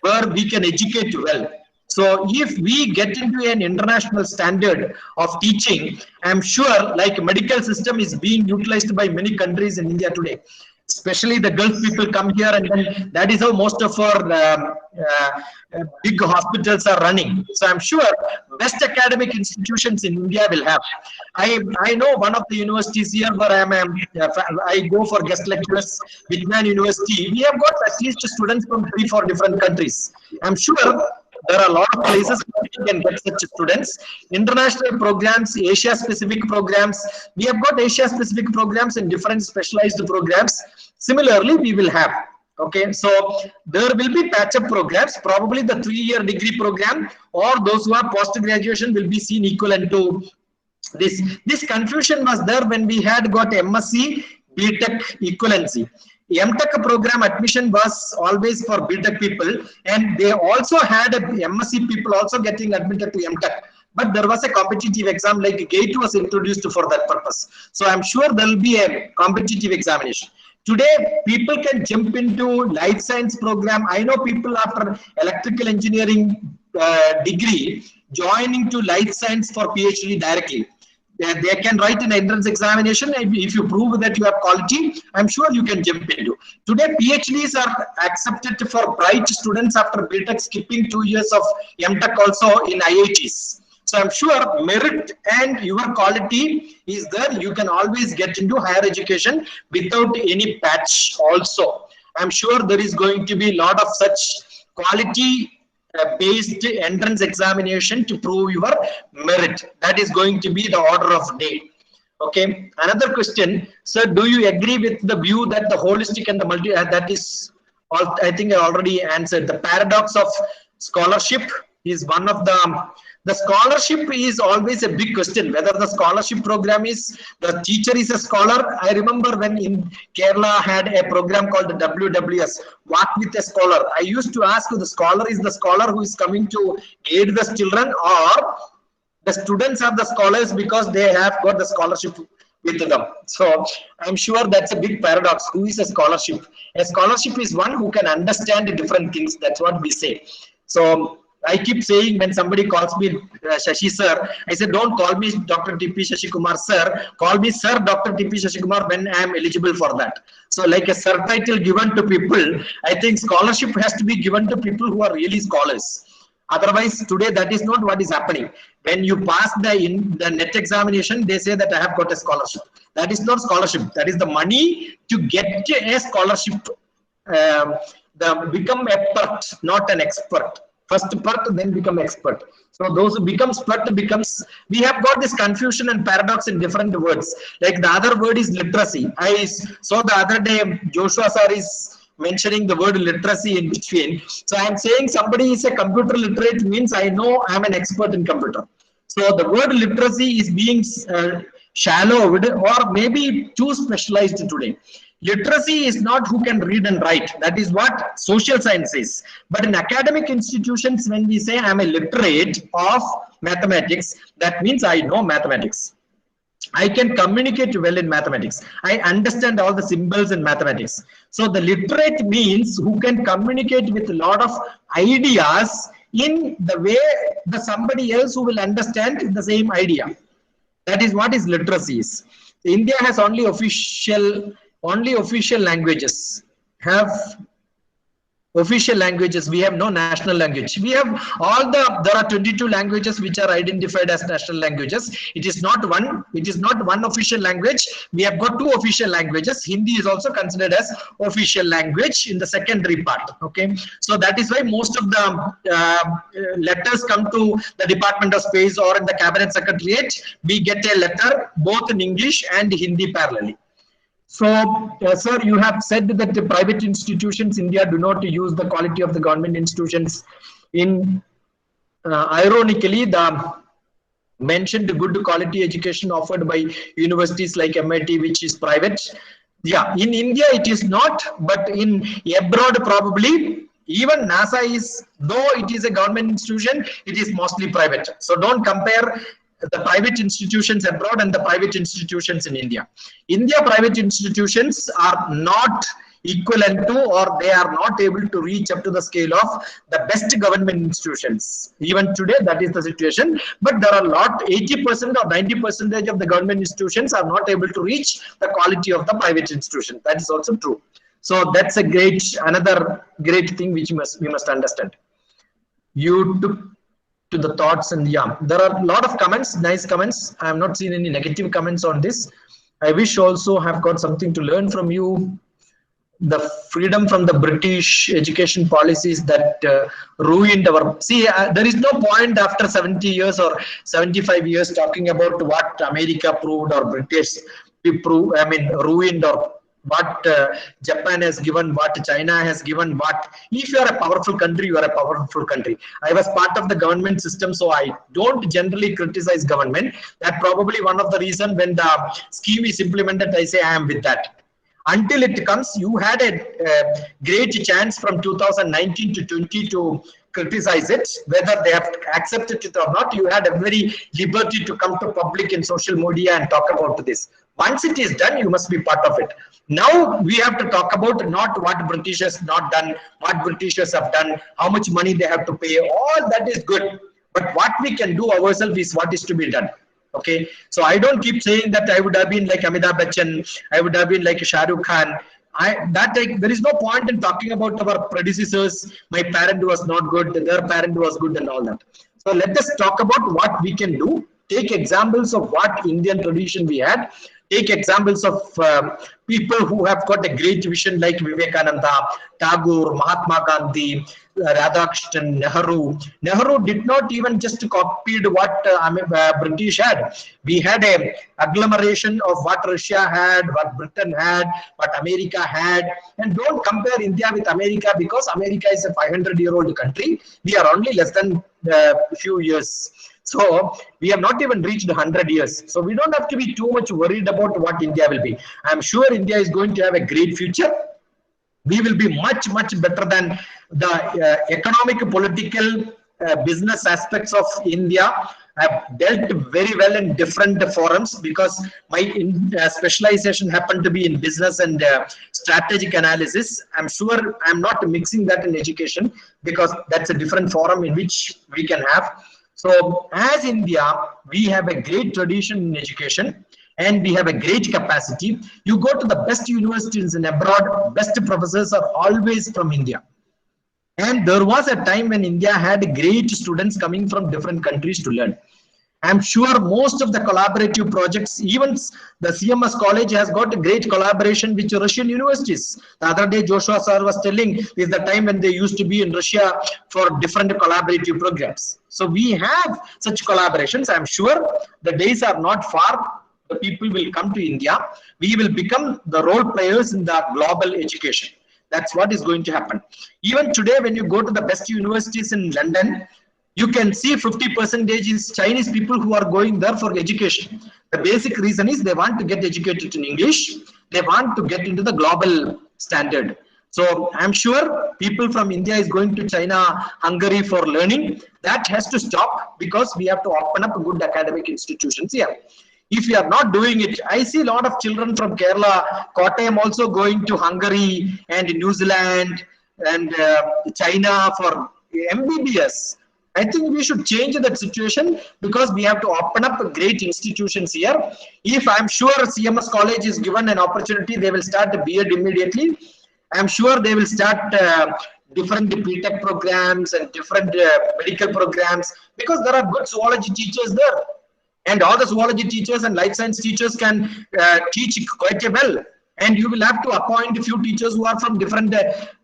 where we can educate well. So if we get into an international standard of teaching, I'm sure like medical system is being utilized by many countries in India today. Especially the Gulf people come here, and then that is how most of our big hospitals are running. So I'm sure best academic institutions in India will have. I know one of the universities here where I go for guest lectures, Jnaanam University. We have got at least students from 3-4 different countries. I'm sure there are a lot of places where we can get such students. International programs, Asia-specific programs. We have got Asia-specific programs and different specialized programs. Similarly, we will have. Okay, so there will be patch-up programs. Probably the 3-year degree program or those who are post-graduation will be seen equivalent to this. This confusion was there when we had got MSc, BTech equivalency. MTech program admission was always for BTech people, and they also had a MSc people also getting admitted to MTech. But there was a competitive exam like GATE was introduced for that purpose. So I'm sure there will be a competitive examination. Today, people can jump into life science program. I know people after electrical engineering degree joining to life science for PhD directly. They can write an entrance examination. If you prove that you have quality, I'm sure you can jump into. Today, PhDs are accepted for bright students after BTech, skipping 2 years of MTech also in IITs. So I'm sure merit and your quality is there. You can always get into higher education without any patch also. I'm sure there is going to be a lot of such quality based entrance examination to prove your merit. That is going to be the order of day. Okay. Another question, sir, do you agree with the view that the holistic and the multi, that is all, I think I already answered. The paradox of scholarship is one of the scholarship is always a big question, whether the scholarship program is, the teacher is a scholar. I remember when in Kerala had a program called the WWS, Walk with a Scholar. I used to ask, the scholar is the scholar who is coming to aid the children, or the students are the scholars because they have got the scholarship with them. So I'm sure that's a big paradox. Who is a scholarship? A scholarship is one who can understand different things. That's what we say. So I keep saying when somebody calls me Shashi sir, I say don't call me Dr. T.P. Sasikumar sir, call me Sir Dr. T.P. Sasikumar when I am eligible for that. So like a sir title given to people, I think scholarship has to be given to people who are really scholars. Otherwise, today that is not what is happening. When you pass the NET examination, they say that I have got a scholarship. That is not scholarship. That is the money to get a scholarship. Become expert, not an expert. First part, then become expert. So those who become expert becomes, we have got this confusion and paradox in different words. Like the other word is literacy. I saw the other day Joshua sir is mentioning the word literacy in between. So I am saying somebody is a computer literate means I know I am an expert in computer. So the word literacy is being shallowed or maybe too specialized today. Literacy is not who can read and write. That is what social science is. But in academic institutions, when we say I'm a literate of mathematics, that means I know mathematics. I can communicate well in mathematics. I understand all the symbols in mathematics. So the literate means who can communicate with a lot of ideas in the way the somebody else who will understand the same idea. That is what is literacy is. India has only official languages. We have no national language. We have there are 22 languages which are identified as national languages. It is not one official language. We have got 2 official languages. Hindi is also considered as official language in the secondary part. Okay, so that is why most of the letters come to the Department of Space or in the Cabinet Secretariat. We get a letter both in English and Hindi parallelly. So, sir, you have said that the private institutions in India do not use the quality of the government institutions. Ironically, the mentioned good quality education offered by universities like MIT, which is private. Yeah, in India it is not, but in abroad probably. Even NASA is, though it is a government institution, it is mostly private. So don't compare the private institutions abroad and the private institutions in India. India private institutions are not equivalent to, or they are not able to reach up to the scale of the best government institutions. Even today, that is the situation. But there are 80% or 90% of the government institutions are not able to reach the quality of the private institution. That is also true. So that's another great thing which we must understand. You took to the thoughts, and yeah, there are a lot of comments, nice comments. I have not seen any negative comments on this. I wish also have got something to learn from you. The freedom from the British education policies that ruined our, there is no point after 70 years or 75 years talking about what America proved or British ruined, or what Japan has given, what China has given, what. If you are a powerful country, you are a powerful country. I was part of the government system, so I don't generally criticize government. That probably one of the reasons when the scheme is implemented, I say I am with that. Until it comes, you had a great chance from 2019 to 20 to criticize it, whether they have accepted it or not. You had a very liberty to come to public in social media and talk about this. Once it is done, you must be part of it. Now we have to talk about not what British has not done, what Britishers have done, how much money they have to pay. All that is good, but what we can do ourselves is what is to be done. Okay, so I don't keep saying that I would have been like Amitabh Bachchan, I would have been like Shah Rukh Khan. There is no point in talking about our predecessors. My parent was not good, their parent was good, and all that. So let us talk about what we can do. Take examples of what Indian tradition we had. Take examples of people who have got a great vision like Vivekananda, Tagore, Mahatma Gandhi, Radhakrishnan, Nehru. Nehru did not even just copied what British had. We had a agglomeration of what Russia had, what Britain had, what America had. And don't compare India with America, because America is a 500-year-old country. We are only less than a few years. So we have not even reached 100 years. So we don't have to be too much worried about what India will be. I'm sure India is going to have a great future. We will be much, much better than the economic, political, business aspects of India. I've dealt very well in different forums because my specialization happened to be in business and strategic analysis. I'm sure I'm not mixing that in education because that's a different forum in which we can have. So as India, we have a great tradition in education and we have a great capacity. You go to the best universities in abroad, best professors are always from India. And there was a time when India had great students coming from different countries to learn. I'm sure most of the collaborative projects, even the CMS college has got a great collaboration with Russian universities. The other day, Joshua sir was telling is the time when they used to be in Russia for different collaborative programs. So we have such collaborations. I'm sure the days are not far. The people will come to India. We will become the role players in the global education. That's what is going to happen. Even today, when you go to the best universities in London, you can see 50% is Chinese people who are going there for education. The basic reason is they want to get educated in English. They want to get into the global standard. So I'm sure people from India is going to China, Hungary for learning. That has to stop because we have to open up good academic institutions here. If we are not doing it, I see a lot of children from Kerala, Kottayam also going to Hungary and New Zealand and China for MBBS. I think we should change that situation because we have to open up great institutions here. If I'm sure CMS college is given an opportunity, they will start the B.Ed immediately. I'm sure they will start different BTech programs and different medical programs because there are good zoology teachers there. And all the zoology teachers and life science teachers can teach quite well. And you will have to appoint a few teachers who are from different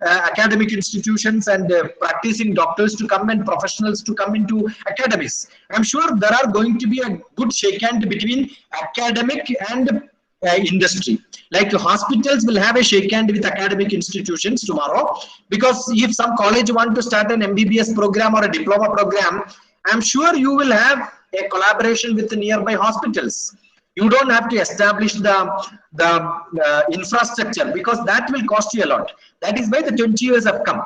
academic institutions and practicing doctors to come and professionals to come into academies. I'm sure there are going to be a good shake hand between academic and industry. Like hospitals will have a shake hand with academic institutions tomorrow, because if some college want to start an MBBS program or a diploma program, I'm sure you will have a collaboration with the nearby hospitals. You don't have to establish the infrastructure because that will cost you a lot. That is why the 20 years have come.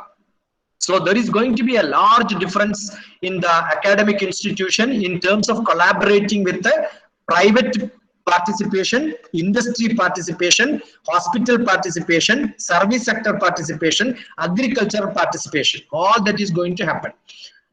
So there is going to be a large difference in the academic institution in terms of collaborating with the private participation, industry participation, hospital participation, service sector participation, agricultural participation. All that is going to happen.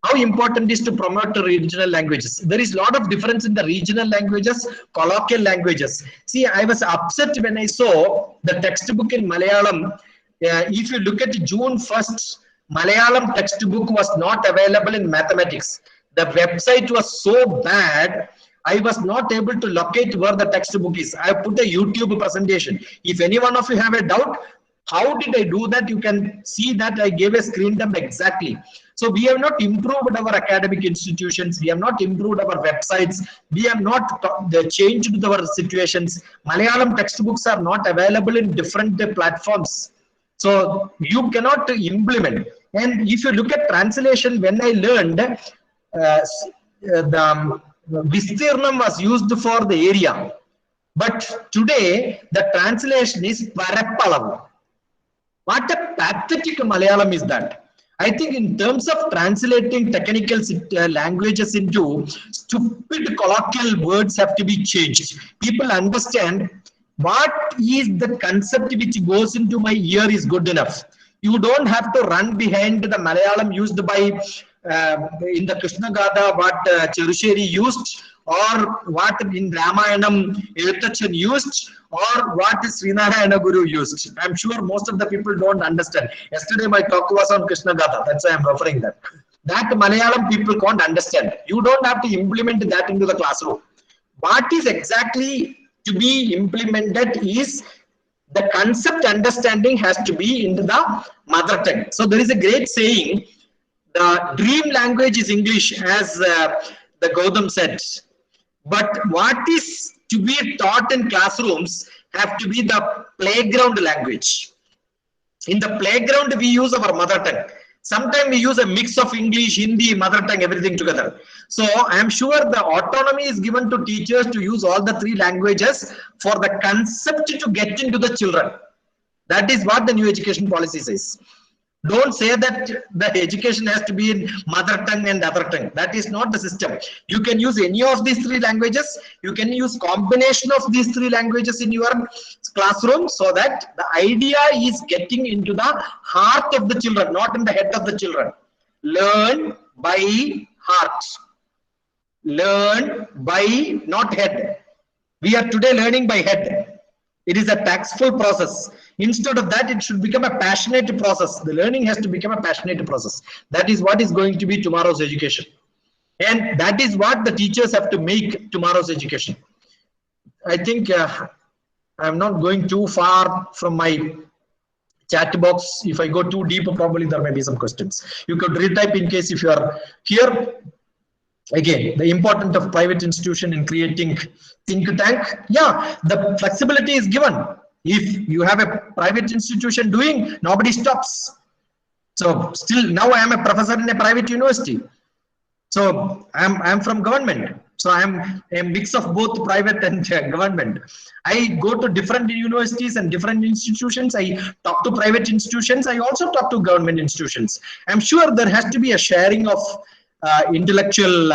How important is to promote the regional languages? There is a lot of difference in the regional languages, colloquial languages. See, I was upset when I saw the textbook in Malayalam. If you look at June 1st, Malayalam textbook was not available in mathematics. The website was so bad, I was not able to locate where the textbook is. I put a YouTube presentation. If any one of you have a doubt, how did I do that? You can see that I gave a screen dump exactly. So we have not improved our academic institutions. We have not improved our websites. We have not changed our situations. Malayalam textbooks are not available in different platforms. So you cannot implement. And if you look at translation, when I learned the Vistirnam was used for the area. But today the translation is Parappalavu. What a pathetic Malayalam is that. I think in terms of translating technical languages into stupid colloquial words have to be changed. People understand what is the concept which goes into my ear is good enough. You don't have to run behind the Malayalam used by in the Krishna Gatha, what Cherusheri used, or what in Ramayanam Eluttachan used, or what Srinarayana Guru used. I'm sure most of the people don't understand. Yesterday my talk was on Krishna Gatha, that's why I'm referring that. That Malayalam people can't understand. You don't have to implement that into the classroom. What is exactly to be implemented is the concept understanding has to be into the mother tongue. So there is a great saying, the dream language is English, as the Gautam said. But what is to be taught in classrooms have to be the playground language. In the playground, we use our mother tongue. Sometimes we use a mix of English, Hindi, mother tongue, everything together. So I am sure the autonomy is given to teachers to use all the three languages for the concept to get into the children. That is what the new education policy says. Don't say that the education has to be in mother tongue and other tongue. That is not the system. You can use any of these three languages. You can use combination of these three languages in your classroom, so that the idea is getting into the heart of the children, not in the head of the children. Learn by heart. Learn by not head. We are today learning by head. It is a taxful process. Instead of that, it should become a passionate process. The learning has to become a passionate process. That is what is going to be tomorrow's education. And that is what the teachers have to make tomorrow's education. I think I'm not going too far from my chat box. If I go too deep, probably there may be some questions. You could retype in case if you are here. Again, the importance of private institution in creating think tank. Yeah, the flexibility is given. If you have a private institution doing, nobody stops. So still now I am a professor in a private university. So I'm from government. So I'm a mix of both private and government. I go to different universities and different institutions. I talk to private institutions. I also talk to government institutions. I'm sure there has to be a sharing of intellectual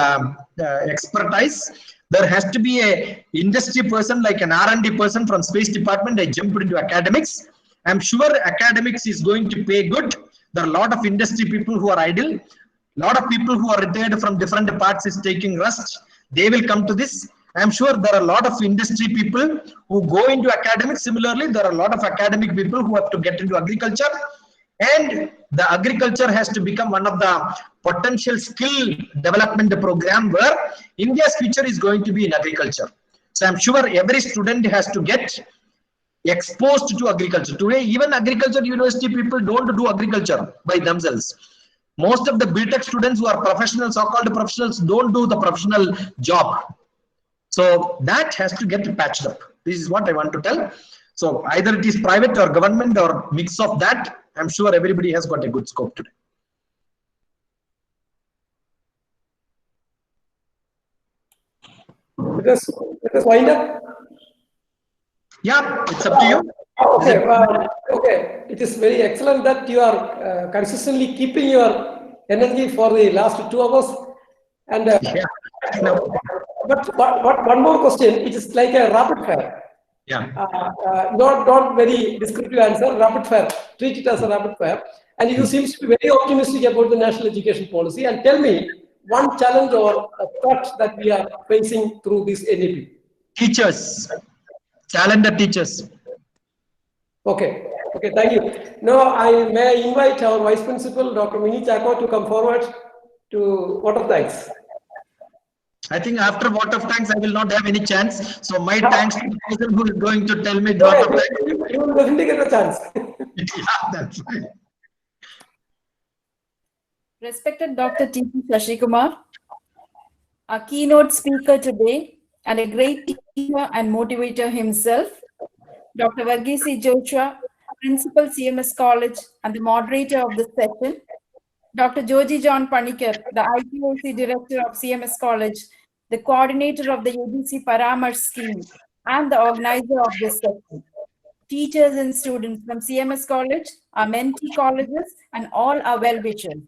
expertise. There has to be a industry person, like an R&D person from space department. I jumped into academics. I'm sure academics is going to pay good. There are a lot of industry people who are idle. Lot of people who are retired from different parts is taking rest. They will come to this. I'm sure there are a lot of industry people who go into academics. Similarly, there are a lot of academic people who have to get into agriculture. And the agriculture has to become one of the potential skill development program where India's future is going to be in agriculture. So I'm sure every student has to get exposed to agriculture. Today, even agriculture university people don't do agriculture by themselves. Most of the BTech students who are professionals, so-called professionals, don't do the professional job. So that has to get patched up. This is what I want to tell. So either it is private or government or mix of that. I'm sure everybody has got a good scope today. Let us wind up. Yeah, it's up to you. Okay, okay. It is very excellent that you are consistently keeping your energy for the last 2 hours. And yeah. No. But one more question. It is like a rapid fire. Yeah. Not very descriptive answer. Rapid fire. Treat it as a rapid fire. And you seem to be very optimistic about the national education policy. And tell me one challenge or a threat that we are facing through this NEP. Teachers. Talented teachers. Okay. Okay, thank you. Now, may I invite our Vice Principal, Dr. Mini Chako, to come forward to vote of thanks. I think after vote of thanks, I will not have any chance. So my thanks to the person who is going to tell me vote of thanks. You will definitely get a chance. Yeah, that's right. Respected Dr. T.P. Sasikumar, our keynote speaker today and a great teacher and motivator himself, Dr. Varghese Joshua, Principal CMS College and the moderator of the session, Dr. Joji John Panikar, the IQAC Director of CMS College, the coordinator of the UGC Paramarsh scheme, and the organizer of this session. Teachers and students from CMS College, our mentee colleges, and all our well-wishers.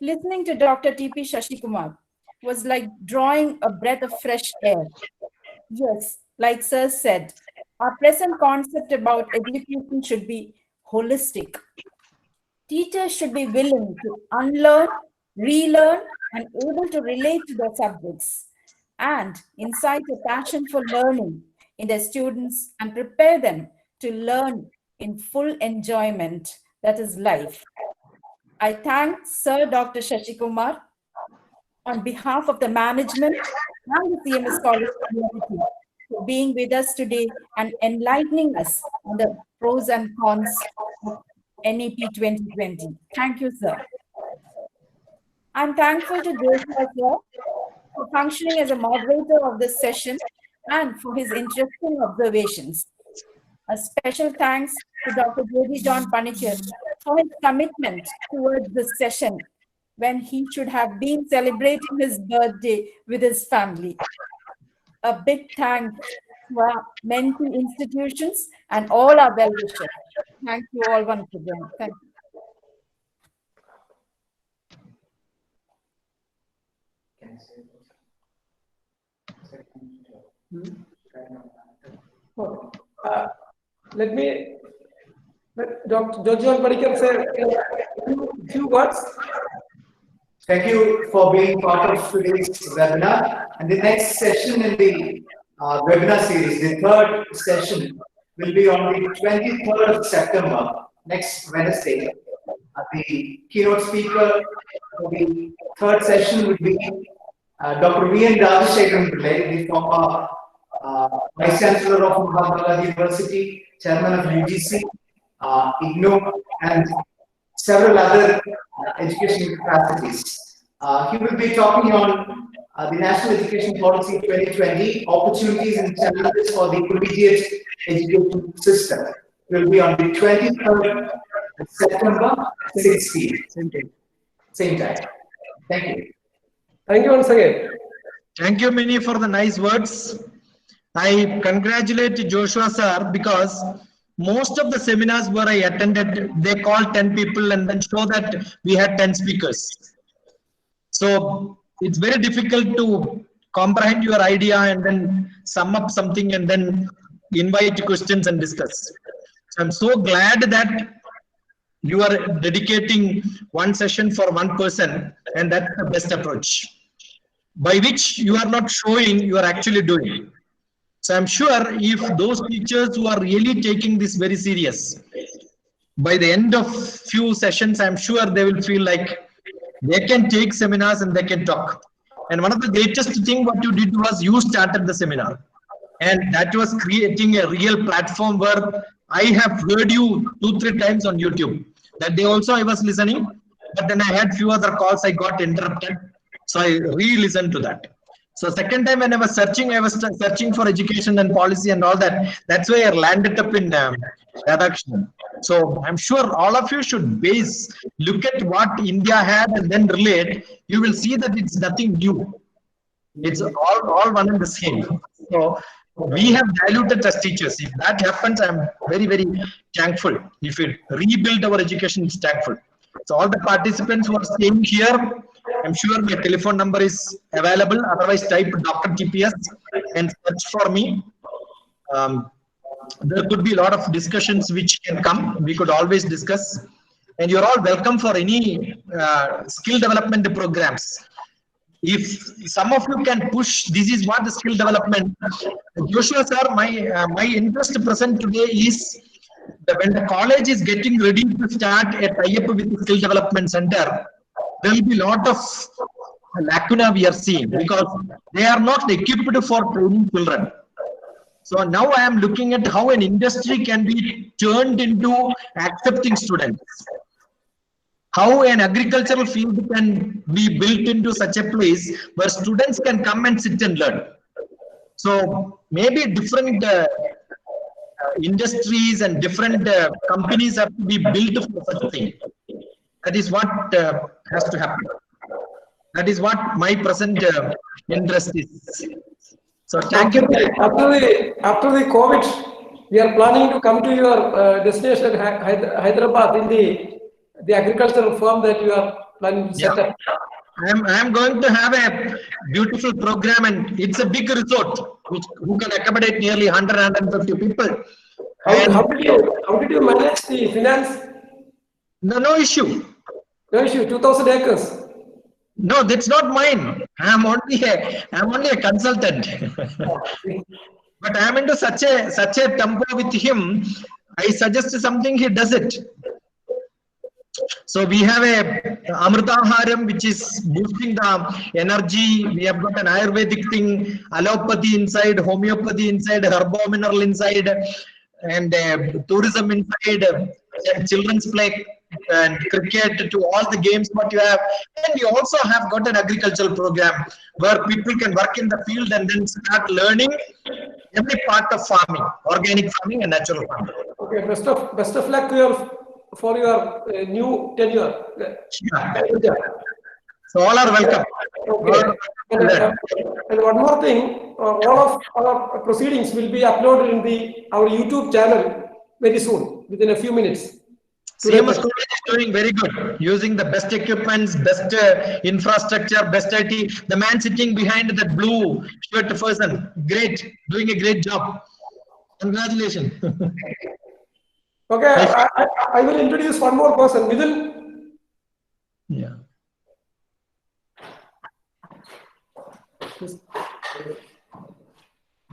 Listening to Dr. T.P. Sasikumar was like drawing a breath of fresh air. Yes, like Sir said, our present concept about education should be holistic. Teachers should be willing to unlearn, relearn, and able to relate to their subjects and incite a passion for learning in their students and prepare them to learn in full enjoyment, that is life. I thank Sir Dr. Sasikumar on behalf of the management and the CMS College community for being with us today and enlightening us on the pros and cons of NEP 2020. Thank you, sir. I'm thankful to Joshua sir for functioning as a moderator of this session and for his interesting observations. A special thanks to Dr. Joji John Panikar for his commitment towards this session when he should have been celebrating his birthday with his family. A big thanks to our mentee institutions and all our well-wishers. Thank you all once again. Thank you. Let Dr. John Padikar say a few words. Thank you for being part of today's webinar. And the next session in the webinar series, the third session, will be on the 23rd of September, next Wednesday. The keynote speaker for the third session will be Dr. V.N. Rajashekharan Pillai, the former Vice Chancellor of Mahatma University, Chairman of UGC, IGNO, and several other education capacities. He will be talking on the National Education Policy 2020, opportunities and challenges for the collegiate education system. Will be on the 23rd of September, 16. Same time. Thank you. Thank you once again. Thank you, Mini, for the nice words. I congratulate Joshua sir because most of the seminars where I attended, they called 10 people and then show that we had 10 speakers. So it's very difficult to comprehend your idea and then sum up something and then invite questions and discuss. So I'm so glad that you are dedicating one session for one person, and that's the best approach, by which you are not showing, you are actually doing. So I'm sure if those teachers who are really taking this very serious, by the end of few sessions, I'm sure they will feel like they can take seminars and they can talk. And one of the greatest thing what you did was you started the seminar. And that was creating a real platform where I have heard you 2-3 times on YouTube. That day also I was listening, but then I had few other calls, I got interrupted. So I re-listened to that. So second time when I was searching for education and policy and all that. That's why I landed up in redaction. So I'm sure all of you should look at what India had and then relate. You will see that it's nothing new. It's all one and the same. So we have diluted as teachers. If that happens, I'm very, very thankful. If we rebuild our education, it's thankful. So all the participants who are staying here, I'm sure my telephone number is available. Otherwise, type Dr. TPS and search for me. There could be a lot of discussions which can come. We could always discuss. And you're all welcome for any skill development programs. If some of you can push, this is what the skill development. Joshua sir, my interest present today is that when the college is getting ready to start a tie-up with the skill development center, there will be a lot of lacuna we are seeing because they are not equipped for training children. So now I am looking at how an industry can be turned into accepting students. How an agricultural field can be built into such a place where students can come and sit and learn. So maybe different industries and different companies have to be built for such a thing. That is what has to happen. That is what my present interest is. So thank you. After the COVID, we are planning to come to your destination Hyderabad in the agricultural farm that you are planning to set up. I am going to have a beautiful program, and it's a big resort who can accommodate nearly 100-150 people. How did you manage the finance? No issue. No issue. 2,000 acres. No, that's not mine. I'm only a consultant. But I'm into such a tempo with him. I suggest something, he does it. So we have a Amritaharam, which is boosting the energy. We have got an Ayurvedic thing, allopathy inside, homeopathy inside, herbomineral inside, and tourism inside, and children's play and cricket, to all the games what you have. And we also have got an agricultural program where people can work in the field and then start learning every part of farming, organic farming and natural farming. Okay, best of luck for your new tenure. Yeah. So all are welcome. Okay. And one more thing, all of our proceedings will be uploaded in our YouTube channel very soon, within a few minutes. CMS college is doing very good, using the best equipments, best infrastructure, best IT. The man sitting behind that blue shirt person, great, doing a great job. Congratulations. Okay, I will introduce one more person. Midil. Yeah.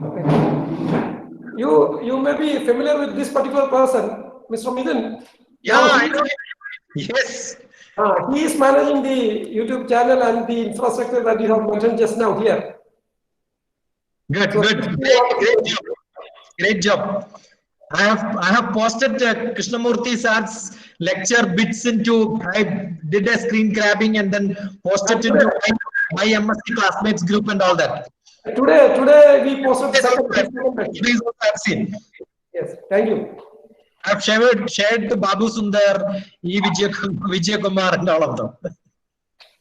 Okay. You may be familiar with this particular person, Mr. Midil. Yeah, I know. Yes. He is managing the YouTube channel and the infrastructure that you have mentioned just now here. Good, So, good. Great job. Great job. I have posted Krishnamurthy sir's lecture bits into. I did a screen grabbing and then posted into my MSc classmates group and all that. Today we posted the second. Please have seen. Yes, thank you. I've shared to Babu Sundar, Vijay Kumar and all of them.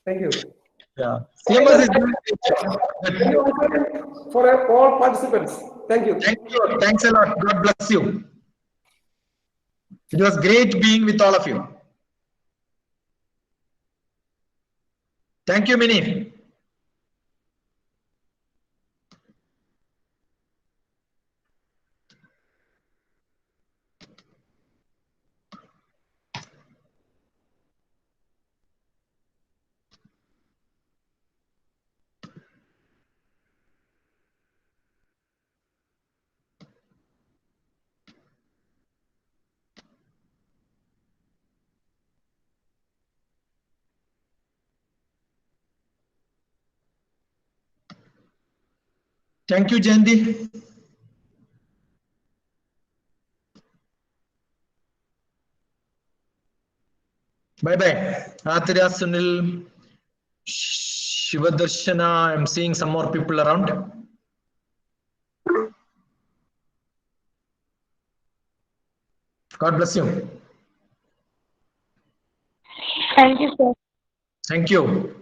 Thank you. Yeah. CMS is doing Thank you for all participants. Thank you. Thank you. Thanks a lot. God bless you. It was great being with all of you. Thank you, Mini. Thank you, Jayanti. Bye-bye. Atriya, Sunil, Shivadarshana. I'm seeing some more people around. God bless you. Thank you, sir. Thank you.